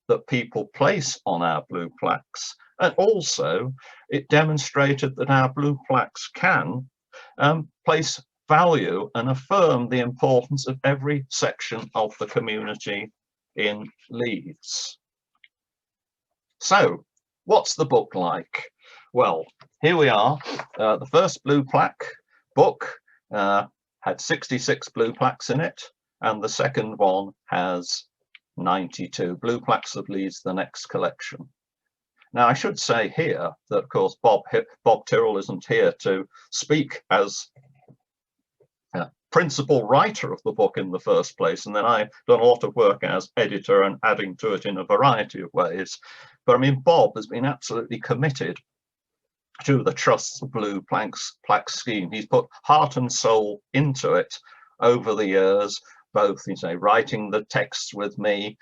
that people place on our blue plaques. And also, it demonstrated that our blue plaques can place value and affirm the importance of every section of the community in Leeds. So, what's the book like? Well, here we are. The first blue plaque book had 66 blue plaques in it, and the second one has 92. Blue Plaques of Leeds, the next collection. Now, I should say here that, of course, Bob Tyrrell isn't here to speak as principal writer of the book in the first place, and then I've done a lot of work as editor and adding to it in a variety of ways. But I mean, Bob has been absolutely committed to the Trust's Blue Plaques scheme. He's put heart and soul into it over the years, both, you say, writing the texts with me,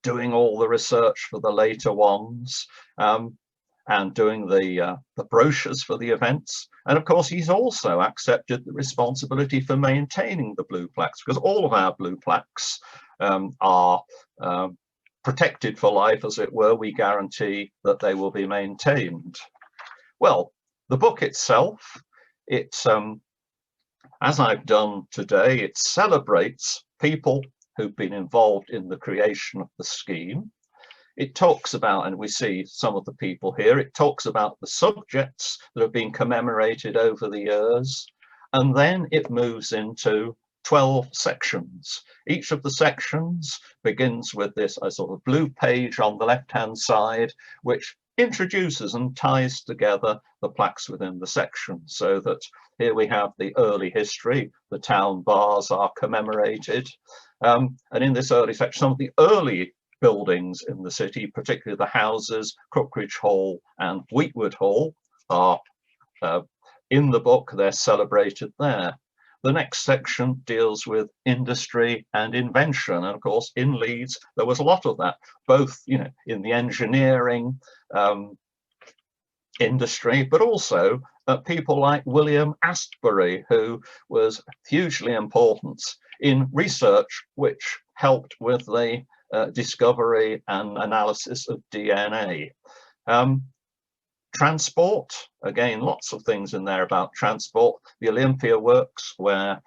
doing all the research for the later ones, and doing the brochures for the events. And of course, he's also accepted the responsibility for maintaining the blue plaques, because all of our blue plaques are protected for life, as it were. We guarantee that they will be maintained. Well, the book itself, it's, as I've done today, it celebrates people who've been involved in the creation of the scheme. It talks about, and we see some of the people here, it talks about the subjects that have been commemorated over the years, and then it moves into 12 sections. Each of the sections begins with this sort of blue page on the left-hand side, which introduces and ties together the plaques within the section, so that here we have the early history, the town bars are commemorated, and in this early section, some of the early buildings in the city, particularly the houses, Crookridge Hall and Wheatwood Hall, are in the book. They're celebrated there. The next section deals with industry and invention, and of course in Leeds there was a lot of that, both, you know, in the engineering industry, but also people like William Astbury, who was hugely important in research which helped with the discovery and analysis of DNA. Transport, again, lots of things in there about transport. The Olympia Works, where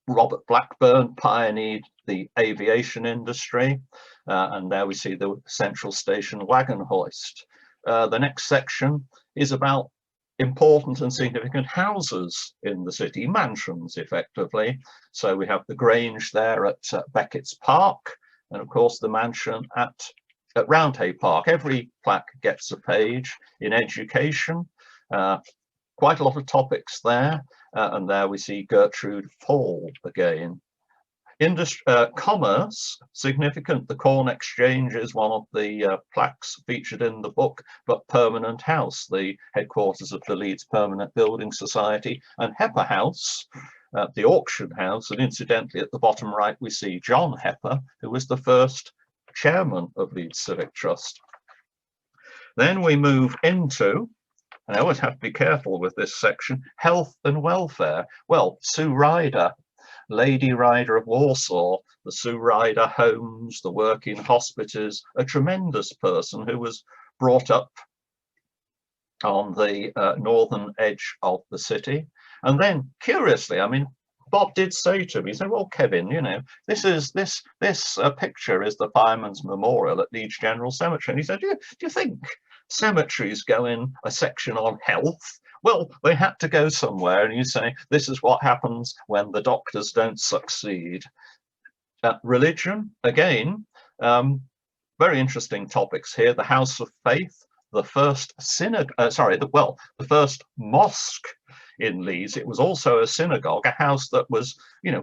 Robert Blackburn pioneered the aviation industry, and there we see the Central Station wagon hoist. The next section is about important and significant houses in the city, mansions effectively. So we have the Grange there at Beckett's Park, and of course the mansion at Roundhay Park. Every plaque gets a page. In education, quite a lot of topics there, and there we see Gertrude Paul again. Commerce, significant. The Corn Exchange is one of the plaques featured in the book, but Permanent House, the headquarters of the Leeds Permanent Building Society, and Hepper House, the auction house. And incidentally, at the bottom right, we see John Hepper, who was the first chairman of Leeds Civic Trust. Then we move into, and I always have to be careful with this section, health and welfare. Well, Sue Ryder, Lady Ryder of Warsaw, the Sue Ryder homes, the working hospitals, a tremendous person who was brought up on the northern edge of the city. And then, curiously, I mean, Bob did say to me, he said, well, Kevin, you know, this picture is the Fireman's Memorial at Leeds General Cemetery. And he said, do you think cemeteries go in a section on health. Well, they had to go somewhere, and you say, this is what happens when the doctors don't succeed. Religion, again, very interesting topics here. The House of Faith, the first synagogue, the first mosque in Leeds. It was also a synagogue, a house that was,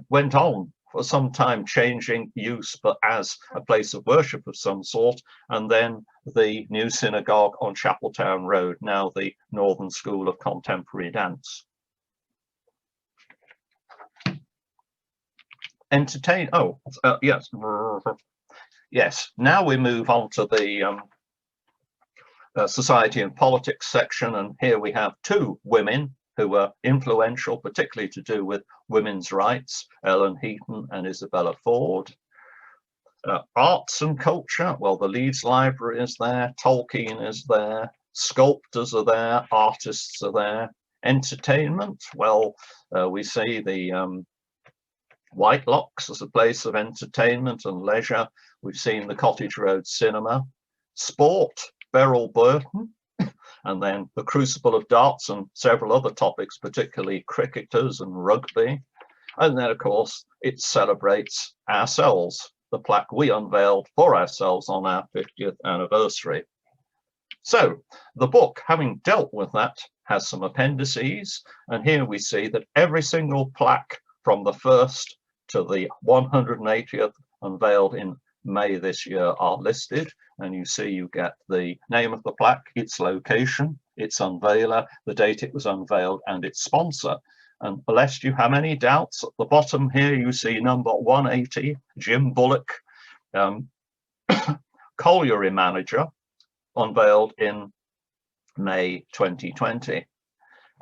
went on for some time changing use, but as a place of worship of some sort. And then the new synagogue on Chapeltown Road, now the Northern School of Contemporary Dance. Yes, now we move on to the society and politics section, and here we have two women who were influential, particularly to do with women's rights, Ellen Heaton and Isabella Ford. Arts and culture, well, the Leeds Library is there, Tolkien is there, sculptors are there, artists are there. Entertainment, well, we see the Whitelocks as a place of entertainment and leisure. We've seen the Cottage Road Cinema. Sport, Beryl Burton, and then the Crucible of Darts and several other topics, particularly cricketers and rugby. And then, of course, it celebrates ourselves, the plaque we unveiled for ourselves on our 50th anniversary. So the book, having dealt with that, has some appendices. And here we see that every single plaque from the 1st to the 180th unveiled in May this year are listed, and you see you get the name of the plaque, its location, its unveiler, the date it was unveiled, and its sponsor. And lest you have any doubts, at the bottom here you see number 180, Jim Bullock, colliery manager, unveiled in May 2020.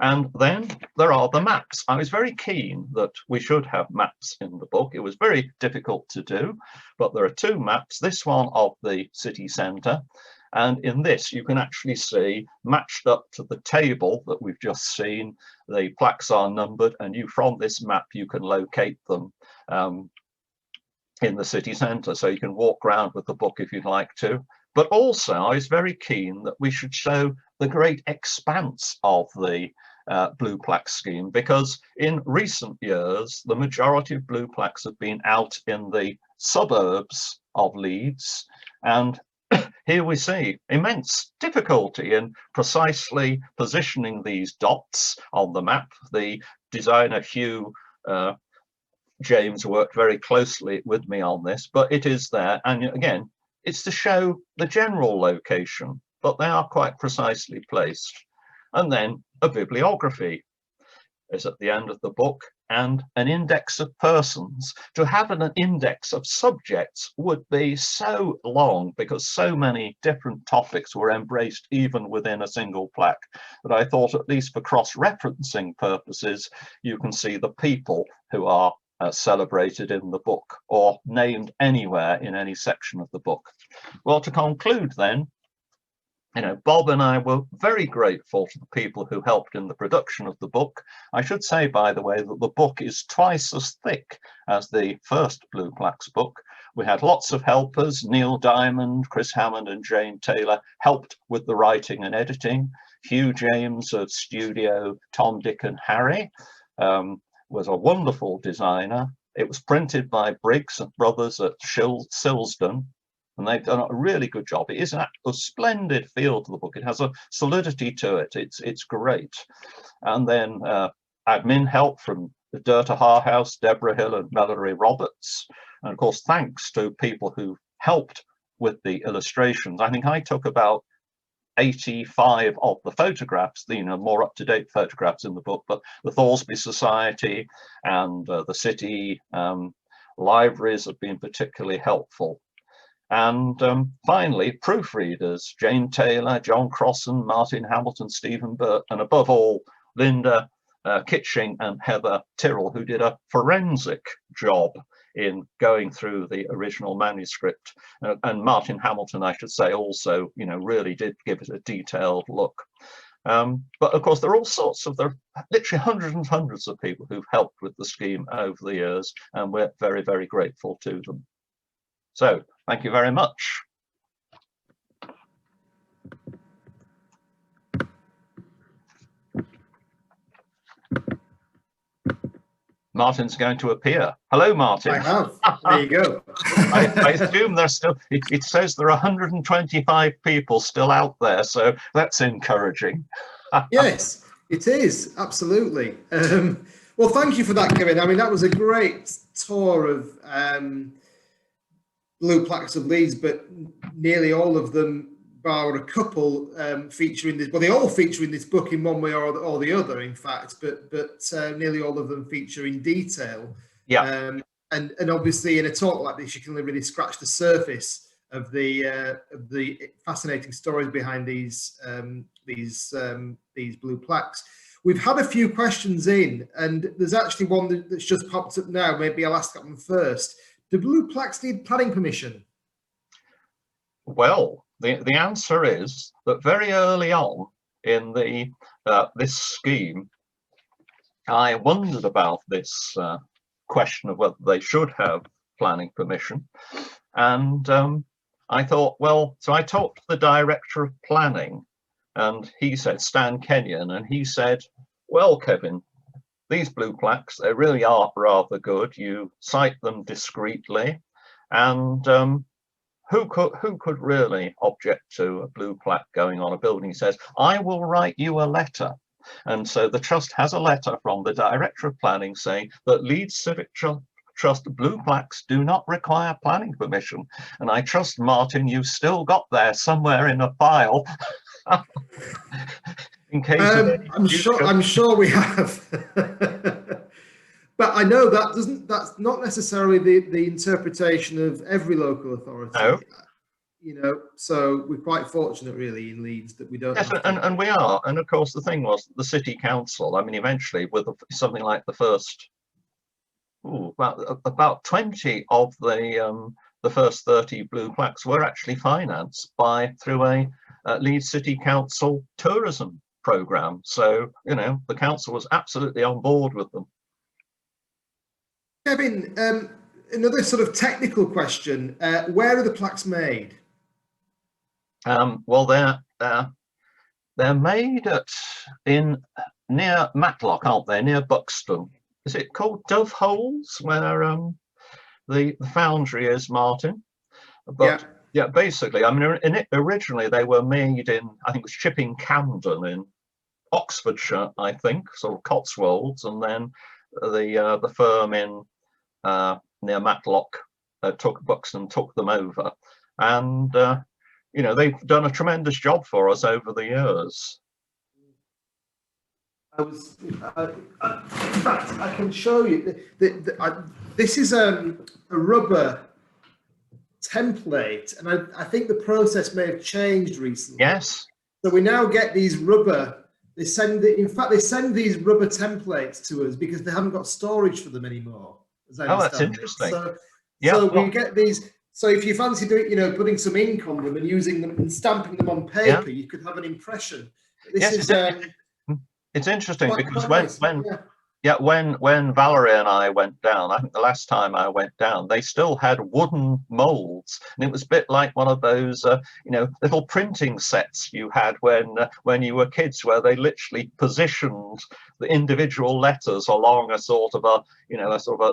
And then there are the maps. I was very keen that we should have maps in the book. It was very difficult to do, but there are two maps, this one of the city centre, and in this you can actually see, matched up to the table that we've just seen, the plaques are numbered, and from this map you can locate them in the city centre, so you can walk around with the book if you'd like to. But also I was very keen that we should show the great expanse of the Blue Plaques scheme, because in recent years the majority of Blue Plaques have been out in the suburbs of Leeds, and here we see immense difficulty in precisely positioning these dots on the map. The designer Hugh James worked very closely with me on this, but it is there, and again it's to show the general location, but they are quite precisely placed. And then a bibliography is at the end of the book, and an index of persons. To have an index of subjects would be so long, because so many different topics were embraced even within a single plaque, that I thought, at least for cross-referencing purposes, you can see the people who are celebrated in the book or named anywhere in any section of the book. Well, to conclude then, Bob and I were very grateful to the people who helped in the production of the book. I should say, by the way, that the book is twice as thick as the first Blue Plaques book. We had lots of helpers. Neil Diamond, Chris Hammond and Jane Taylor helped with the writing and editing. Hugh James of Studio Tom, Dick and Harry was a wonderful designer. It was printed by Briggs and Brothers at Silsden, and they've done a really good job. It is a splendid feel to the book. It has a solidity to it. It's great. And then admin help from the Dirta Harhouse, Deborah Hill and Mallory Roberts. And of course, thanks to people who helped with the illustrations. I think I took about 85 of the photographs, the more up-to-date photographs in the book, but the Thoresby Society and the city libraries have been particularly helpful. And finally, proofreaders, Jane Taylor, John Crossan, Martin Hamilton, Stephen Burt, and above all, Linda Kitching and Heather Tyrrell, who did a forensic job in going through the original manuscript. And Martin Hamilton, I should say, also, really did give it a detailed look. But of course, there are all sorts of, there are literally hundreds and hundreds of people who've helped with the scheme over the years, and we're very, very grateful to them. So thank you very much. Martin's going to appear. Hello, Martin. I have. There you go. I assume there's still, it says there are 125 people still out there, so that's encouraging. Yes, it is, absolutely. Well, thank you for that, Kevin. I mean, that was a great tour of Blue Plaques of Leeds, but nearly all of them, bar a couple, feature in this. Well, they all feature in this book in one way or the other, in fact. But nearly all of them feature in detail. Yeah. And obviously, in a talk like this, you can only really scratch the surface of the fascinating stories behind these Blue Plaques. We've had a few questions in, and there's actually one that's just popped up now. Maybe I'll ask that one first. Do Blue Plaques need planning permission? Well, the answer is that very early on in the this scheme, I wondered about this question of whether they should have planning permission, and I thought, well, so I talked to the director of planning, and he said, Stan Kenyon, and he said, well, Kevin, these Blue Plaques, they really are rather good. You cite them discreetly, and who could really object to a Blue Plaque going on a building? He says, I will write you a letter. And so the trust has a letter from the director of planning saying that Leeds Civic Trust Blue Plaques do not require planning permission. And I trust, Martin, you've still got there somewhere in a file. In case I'm sure we have. But I know that's not necessarily the interpretation of every local authority. No. You know, so we're quite fortunate really in Leeds that we don't. Yes, and we are. And of course, the thing was the city council, I mean, eventually with something like the first, about 20 of the first 30 Blue Plaques were actually financed through a Leeds City Council tourism programme. So, you know, the council was absolutely on board with them. Kevin, another sort of technical question. Where are the plaques made? Well, they're made near Matlock, aren't they? Near Buxton. Is it called Dove Holes, where the foundry is, Martin? But yeah, basically, I mean, originally they were made in, I think it was Chipping Camden in Oxfordshire, I think, sort of Cotswolds, and then the firm in near Matlock Buxton took them over, and you know, they've done a tremendous job for us over the years. In fact, I can show you. This is a rubber template, and I think the process may have changed recently. Yes. So we now get these rubber. They send these rubber templates to us because they haven't got storage for them anymore. Oh, that's interesting. So we get these. So if you fancy doing, you know, putting some ink on them and using them and stamping them on paper, you could have an impression. It's interesting because when Valerie and I went down, I think the last time I went down, they still had wooden molds, and it was a bit like one of those, you know, little printing sets you had when you were kids, where they literally positioned the individual letters along a sort of a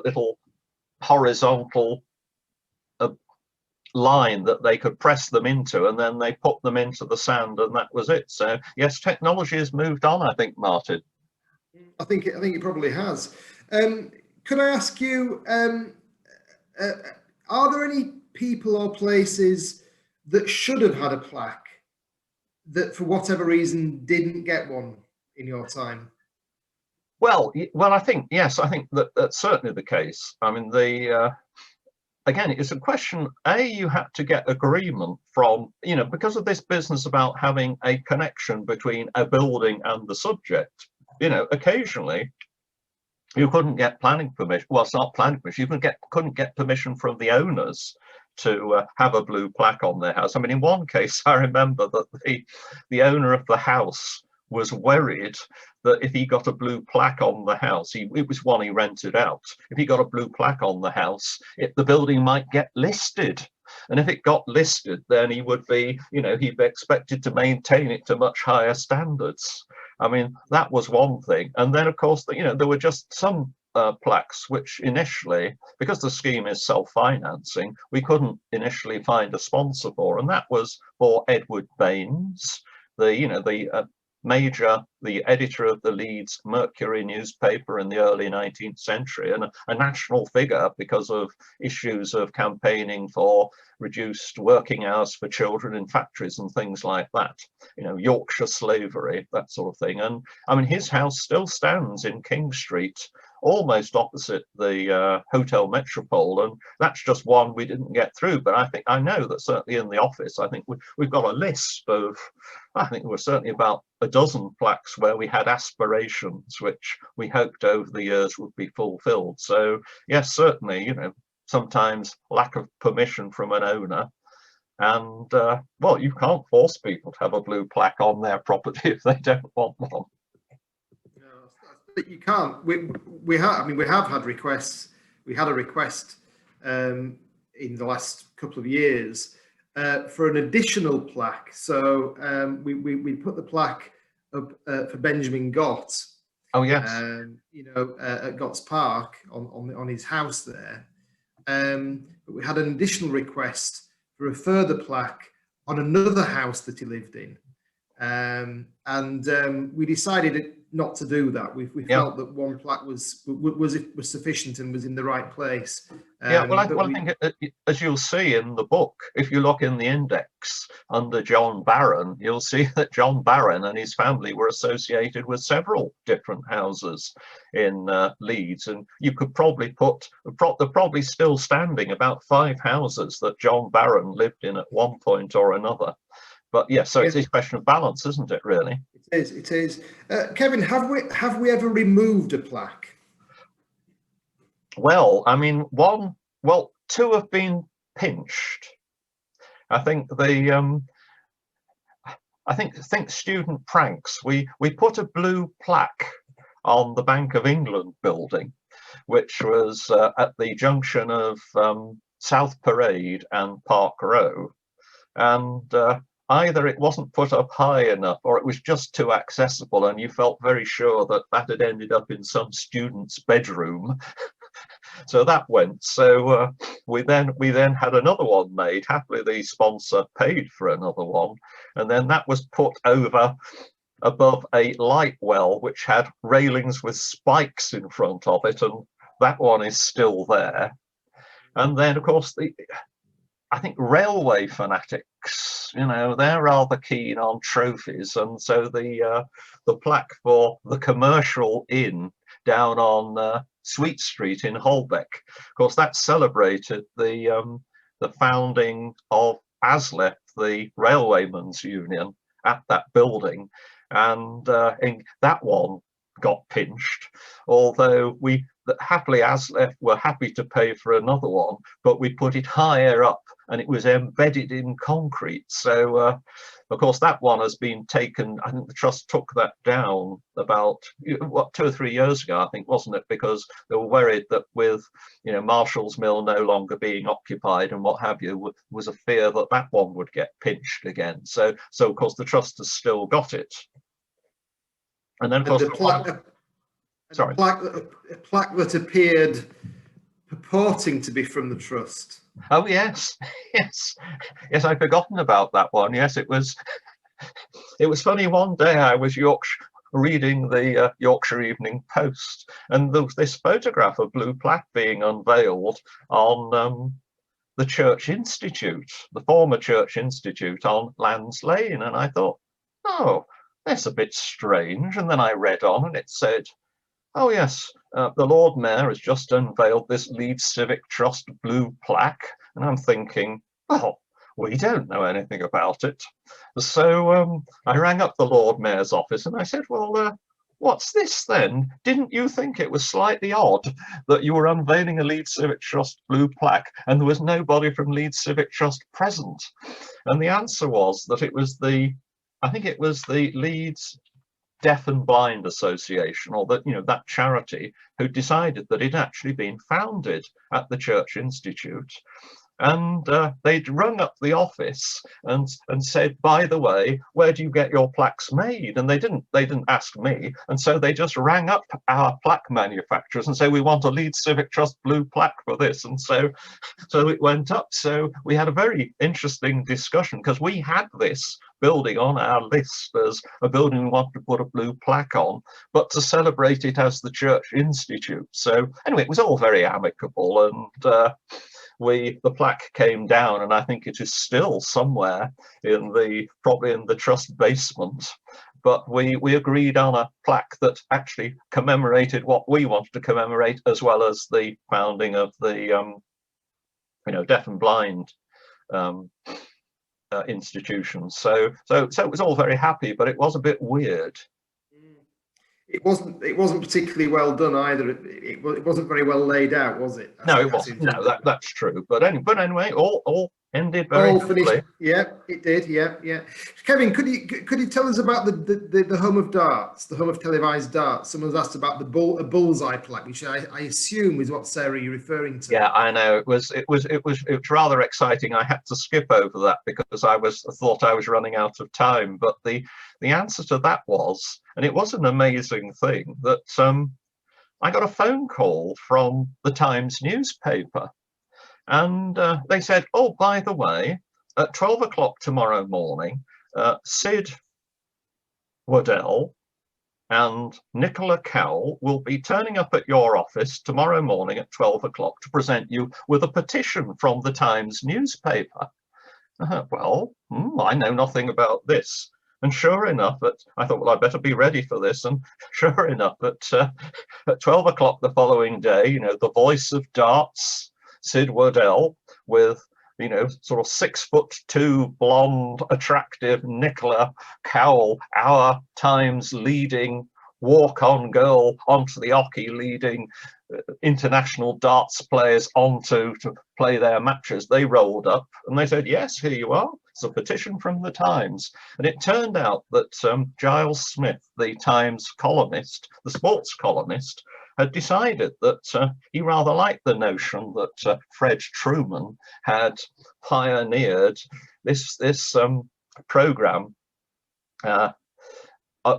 little horizontal line that they could press them into, and then they put them into the sand, and that was it. So yes, technology has moved on, I think, Martin. I think it probably has. Could I ask you, are there any people or places that should have had a plaque that for whatever reason didn't get one in your time? Well, I think, yes, I think that's certainly the case. I mean, again, it's a question, you have to get agreement from, you know, because of this business about having a connection between a building and the subject. You know, occasionally you couldn't get planning permission. Well, it's not planning permission. You couldn't get permission from the owners to have a Blue Plaque on their house. I mean, in one case, I remember that the owner of the house was worried that if he got a Blue Plaque on the house, it was one he rented out. If he got a Blue Plaque on the house, the building might get listed. And if it got listed, then he would be, you know, he'd be expected to maintain it to much higher standards. I mean, that was one thing. And then, of course, you know, there were just some plaques, which initially, because the scheme is self-financing, we couldn't initially find a sponsor for, and that was for Edward Baines, the editor of the Leeds Mercury newspaper in the early 19th century, and a national figure because of issues of campaigning for reduced working hours for children in factories and things like that, Yorkshire slavery, that sort of thing. And I mean, his house still stands in King Street, almost opposite the Hotel Metropole, and that's just one we didn't get through. But I know that certainly in the office, I think we've got a list of, I think there were certainly about a dozen plaques where we had aspirations which we hoped over the years would be fulfilled. So yes, certainly, sometimes lack of permission from an owner, and well, you can't force people to have a blue plaque on their property if they don't want one. But you can't. We have had requests. We had a request in the last couple of years for an additional plaque. So we put the plaque up for Benjamin Gott. Oh yes. At Gott's Park on his house there. But we had an additional request for a further plaque on another house that he lived in, and we decided not to do that. We felt that one plaque was sufficient and was in the right place. I think as you'll see in the book, if you look in the index under John Barron, you'll see that John Barron and his family were associated with several different houses in Leeds, and you could probably they're probably still standing about 5 houses that John Barron lived in at one point or another. But yes, so it's a question of balance, isn't it, really? It is. Kevin, have we ever removed a plaque? Well, I mean, 2 have been pinched. I think student pranks. We put a blue plaque on the Bank of England building, which was at the junction of South Parade and Park Row, and either it wasn't put up high enough or it was just too accessible, and you felt very sure that that had ended up in some student's bedroom. So that went. So we then had another one made. Happily, the sponsor paid for another one, and then that was put over above a light well which had railings with spikes in front of it, and that one is still there. And then, of course, I think railway fanatics, they're rather keen on trophies, and so the plaque for the Commercial Inn down on Sweet Street in Holbeck, of course, that celebrated the founding of ASLEF, the Railwaymen's Union, at that building, and that one got pinched, although happily ASLEF were happy to pay for another one, but we put it higher up and it was embedded in concrete. So of course that one has been taken. I think the trust took that down about 2 or 3 years ago, I think, wasn't it, because they were worried that with Marshall's Mill no longer being occupied and what have you, was a fear that that one would get pinched again. So of course the trust has still got it. And then of course a plaque that appeared purporting to be from the trust. Oh yes, yes, I'd forgotten about that one. Yes, it was funny. One day I was reading the Yorkshire Evening Post, and there was this photograph of Blue Plaque being unveiled on the Church Institute, the former Church Institute on Lands Lane, and I thought, oh, that's a bit strange. And then I read on, and it said, oh yes, the Lord Mayor has just unveiled this Leeds Civic Trust blue plaque, and I'm thinking, well, we don't know anything about it. So I rang up the Lord Mayor's office and I said, well, what's this then? Didn't you think it was slightly odd that you were unveiling a Leeds Civic Trust blue plaque and there was nobody from Leeds Civic Trust present? And the answer was that it was I think it was the Leeds Deaf and Blind Association, or that charity, who decided that it had actually been founded at the Church Institute. and they'd rung up the office and said, by the way, where do you get your plaques made? And they didn't ask me, and so they just rang up our plaque manufacturers and said, we want a Leeds Civic Trust blue plaque for this. And so it went up. So we had a very interesting discussion, because we had this building on our list as a building we wanted to put a blue plaque on, but to celebrate it as the Church Institute. So anyway, it was all very amicable, and the plaque came down, and I think it is still somewhere probably in the trust basement. But we agreed on a plaque that actually commemorated what we wanted to commemorate, as well as the founding of the deaf and blind institutions. So it was all very happy, but it was a bit weird. It wasn't particularly well done either. It wasn't very well laid out, was it? No, it wasn't. No, that's true. But anyway, all ended very finished. Yeah, it did. Yeah. Kevin, could you tell us about the home of darts, the home of televised darts? Someone's asked about a bullseye plaque, which I assume is what, Sarah, you're referring to. Yeah, I know. It was rather exciting. I had to skip over that because I thought I was running out of time. But the answer to that was, and it was an amazing thing, that I got a phone call from the Times newspaper. And they said, oh, by the way, at 12 o'clock tomorrow morning, Sid Waddell and Nicola Cowell will be turning up at your office tomorrow morning at 12 o'clock to present you with a petition from the Times newspaper. Well, I know nothing about this. And sure enough, I thought, well, I better be ready for this. And sure enough, at 12 o'clock the following day, the voice of darts, Sid Waddell, with sort of 6'2" blonde, attractive Nicola Cowell, our Times leading walk-on girl onto the hockey, leading international darts players onto to play their matches. They rolled up and they said, yes, here you are. It's a petition from the Times. And it turned out that Giles Smith, the Times columnist, the sports columnist, had decided that he rather liked the notion that Fred Truman had pioneered this program,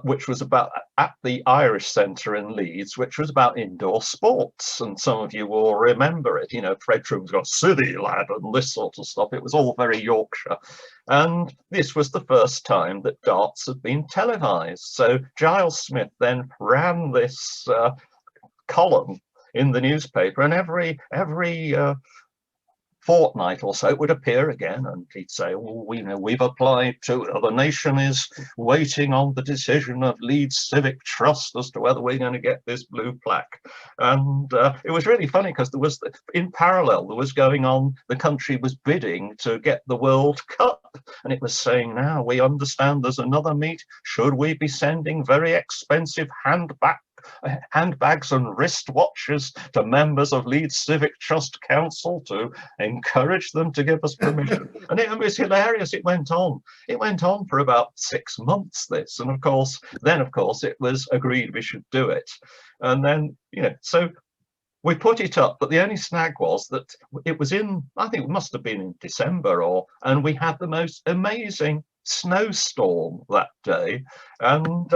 which was about at the Irish Centre in Leeds, which was about indoor sports. And some of you will remember it. Fred Truman's got City Lad and this sort of stuff. It was all very Yorkshire. And this was the first time that darts had been televised. So Giles Smith then ran this column in the newspaper, and every fortnight or so it would appear again, and he'd say, well, we've applied to, the nation is waiting on the decision of Leeds Civic Trust as to whether we're going to get this blue plaque. And it was really funny because there was, in parallel, there was going on, the country was bidding to get the World Cup, and it was saying, now we understand there's another meet, should we be sending very expensive handbags and wristwatches to members of Leeds Civic Trust Council to encourage them to give us permission? And it was hilarious. It went on for about 6 months, this, and of course it was agreed we should do it. And then so we put it up, but the only snag was that it was in, I think it must have been in December, and we had the most amazing snowstorm that day, and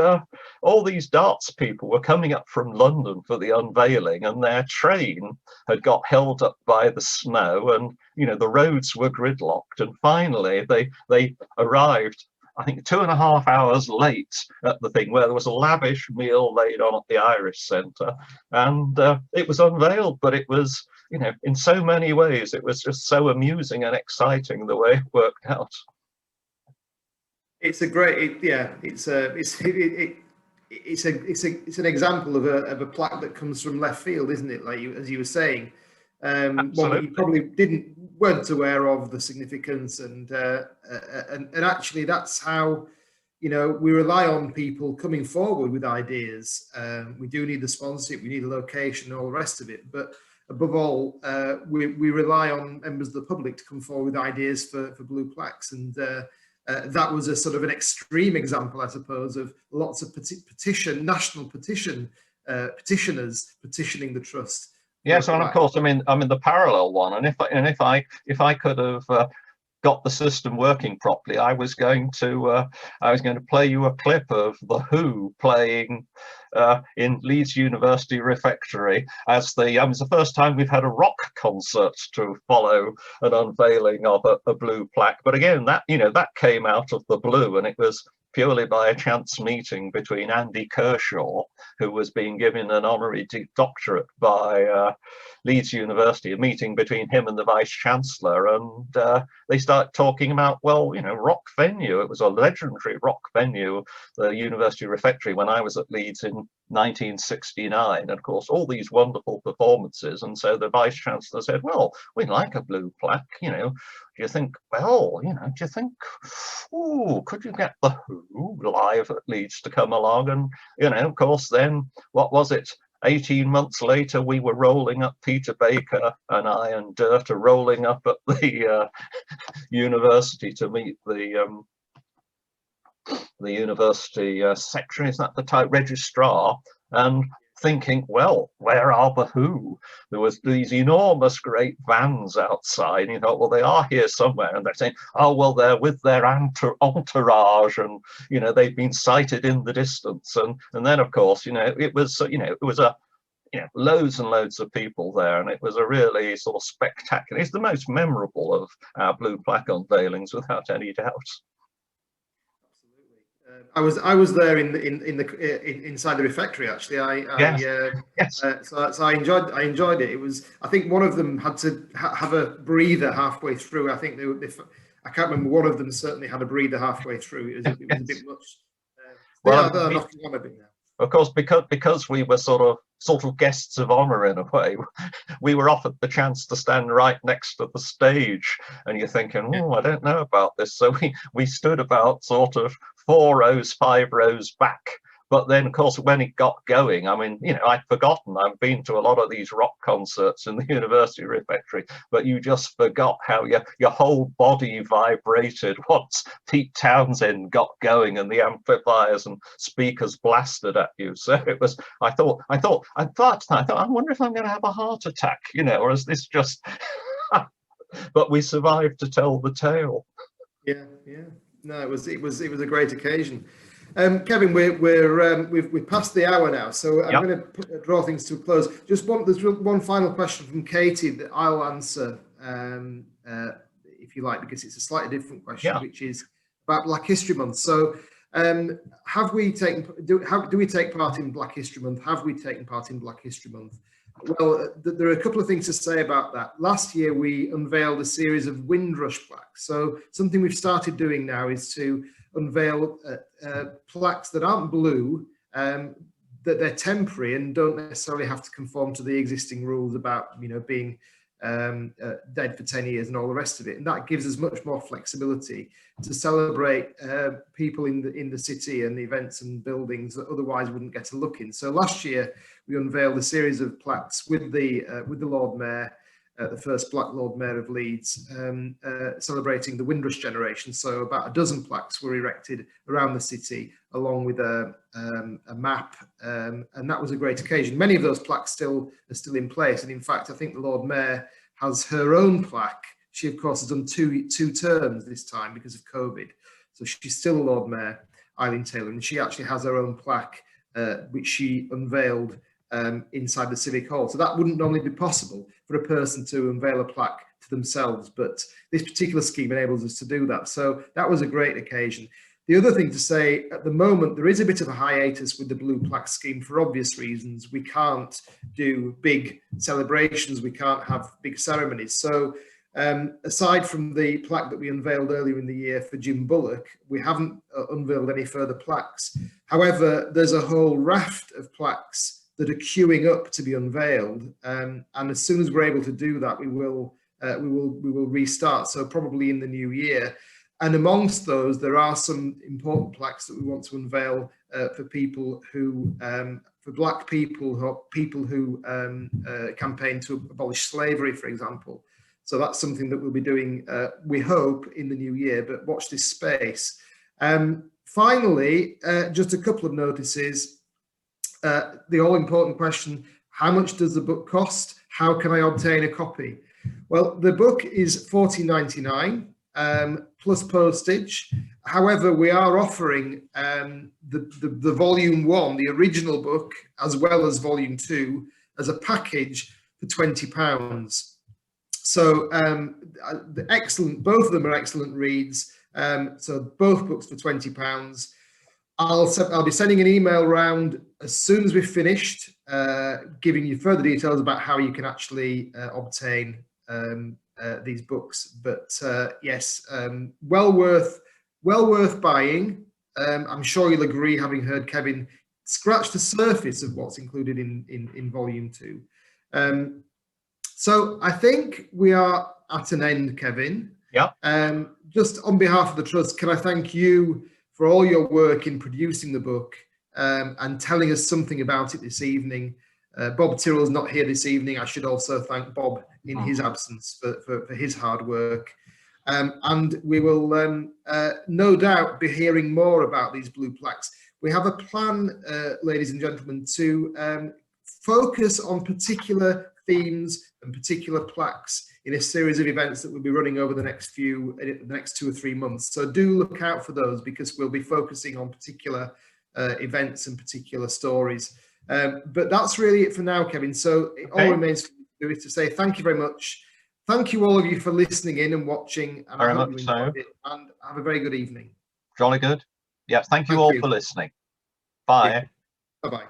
all these darts people were coming up from London for the unveiling, and their train had got held up by the snow, and the roads were gridlocked, and finally they arrived, I think 2.5 hours late at the thing, where there was a lavish meal laid on at the Irish Centre, and it was unveiled. But it was, in so many ways, it was just so amusing and exciting the way it worked out. It's a great, it's an example of a plaque that comes from left field, isn't it? Like as you were saying, one that you probably weren't aware of the significance, and actually that's how we rely on people coming forward with ideas. We do need the sponsorship, we need a location, and all the rest of it, but above all, we rely on members of the public to come forward with ideas for blue plaques, and that was a sort of an extreme example, I suppose, of lots of national petitioners petitioning the trust Yes, and of course, I'm in the parallel one, and if I could have got the system working properly, I was going to play you a clip of the Who playing in Leeds University Refectory as it was the first time we've had a rock concert to follow an unveiling of a blue plaque. But again, that came out of the blue, and it was purely by a chance meeting between Andy Kershaw, who was being given an honorary doctorate by Leeds University, a meeting between him and the Vice Chancellor, and they start talking about, well, rock venue. It was a legendary rock venue, the University Refectory, when I was at Leeds in 1969, and of course all these wonderful performances. And so the Vice Chancellor said, well, we'd like a blue plaque, do you think, could you get the Who live at Leeds to come along? And of course, then what was it, 18 months later, we were rolling up, Peter Baker and I and Dirt are rolling up at the university to meet the university secretary, is that the type, registrar, and thinking, well, where are the Who? There was these enormous great vans outside, and you thought, well, they are here somewhere, and they're saying, oh, well, they're with their entourage, and they've been sighted in the distance, and then of course, it was a loads and loads of people there, and it was a really sort of spectacular. It's the most memorable of our blue plaque unveilings, without any doubt. I was there inside the refectory, actually. Yes. So I enjoyed it. It was, I think one of them had to have a breather halfway through. I think I can't remember, one of them certainly had a breather halfway through. It was a bit much. They're knocking on a bit now. Of course, because we were sort of guests of honor in a way, we were offered the chance to stand right next to the stage, and you're thinking, oh, I don't know about this. So we stood about sort of 4 rows, 5 rows back. But then, of course, when it got going, I'd forgotten. I've been to a lot of these rock concerts in the University Refectory, but you just forgot how your whole body vibrated once Pete Townsend got going and the amplifiers and speakers blasted at you. So it was. I thought. I wonder if I'm going to have a heart attack, or is this just? But we survived to tell the tale. Yeah. No, it was a great occasion. Kevin, we've passed the hour now, so I'm going to draw things to a close. There's one final question from Katie that I'll answer, if you like, because it's a slightly different question, which is about Black History Month. So, do we take part in Black History Month? Have we taken part in Black History Month? Well, there are a couple of things to say about that. Last year, we unveiled a series of Windrush plaques. So something we've started doing now is to unveil plaques that aren't blue, that they're temporary and don't necessarily have to conform to the existing rules about being dead for 10 years and all the rest of it. And that gives us much more flexibility to celebrate people in the city and the events and buildings that otherwise wouldn't get a look in. So last year we unveiled a series of plaques with the Lord Mayor, the first Black Lord Mayor of Leeds, celebrating the Windrush generation. So about a dozen plaques were erected around the city, along with a map, and that was a great occasion. Many of those plaques are still in place, and in fact, I think the Lord Mayor has her own plaque. She, of course, has done two terms this time because of COVID, so she's still a Lord Mayor, Eileen Taylor, and she actually has her own plaque, which she unveiled inside the Civic Hall. So that wouldn't normally be possible for a person to unveil a plaque to themselves, but this particular scheme enables us to do that. So that was a great occasion. The other thing to say, at the moment, there is a bit of a hiatus with the Blue Plaque scheme for obvious reasons. We can't do big celebrations, we can't have big ceremonies. So aside from the plaque that we unveiled earlier in the year for Jim Bullock, we haven't unveiled any further plaques. However, there's a whole raft of plaques that are queuing up to be unveiled, and as soon as we're able to do that, we will restart. So probably in the new year. And amongst those, there are some important plaques that we want to unveil for people who, for Black people who campaign to abolish slavery, for example. So that's something that we'll be doing, we hope, in the new year. But watch this space. Finally, just a couple of notices. The all-important question, how much does the book cost? how can I obtain a copy? Well, the book is $14.99 plus postage. However, we are offering the volume 1, the original book, as well as volume 2, as a package for £20. So excellent, both of them are excellent reads. So both books for £20. I'll be sending an email around as soon as we've finished, giving you further details about how you can actually obtain these books. But yes, well worth buying. I'm sure you'll agree, having heard Kevin scratch the surface of what's included in volume 2. So I think we are at an end, Kevin. Yeah. Just on behalf of the Trust, can I thank you for all your work in producing the book and telling us something about it this evening. Bob Tyrrell's not here this evening. I should also thank Bob in his absence for his hard work. And we will no doubt be hearing more about these blue plaques. We have a plan, ladies and gentlemen, to focus on particular themes and particular plaques in a series of events that we'll be running over the next 2 or 3 months. So do look out for those, because we'll be focusing on particular events and particular stories. But that's really it for now, Kevin. So it all remains for me to do is to say thank you very much. Thank you all of you for listening in and watching. And Very I hope much you so. enjoyed it, and have a very good evening. Jolly good. Yeah, thank you all for listening. Bye. Bye-bye.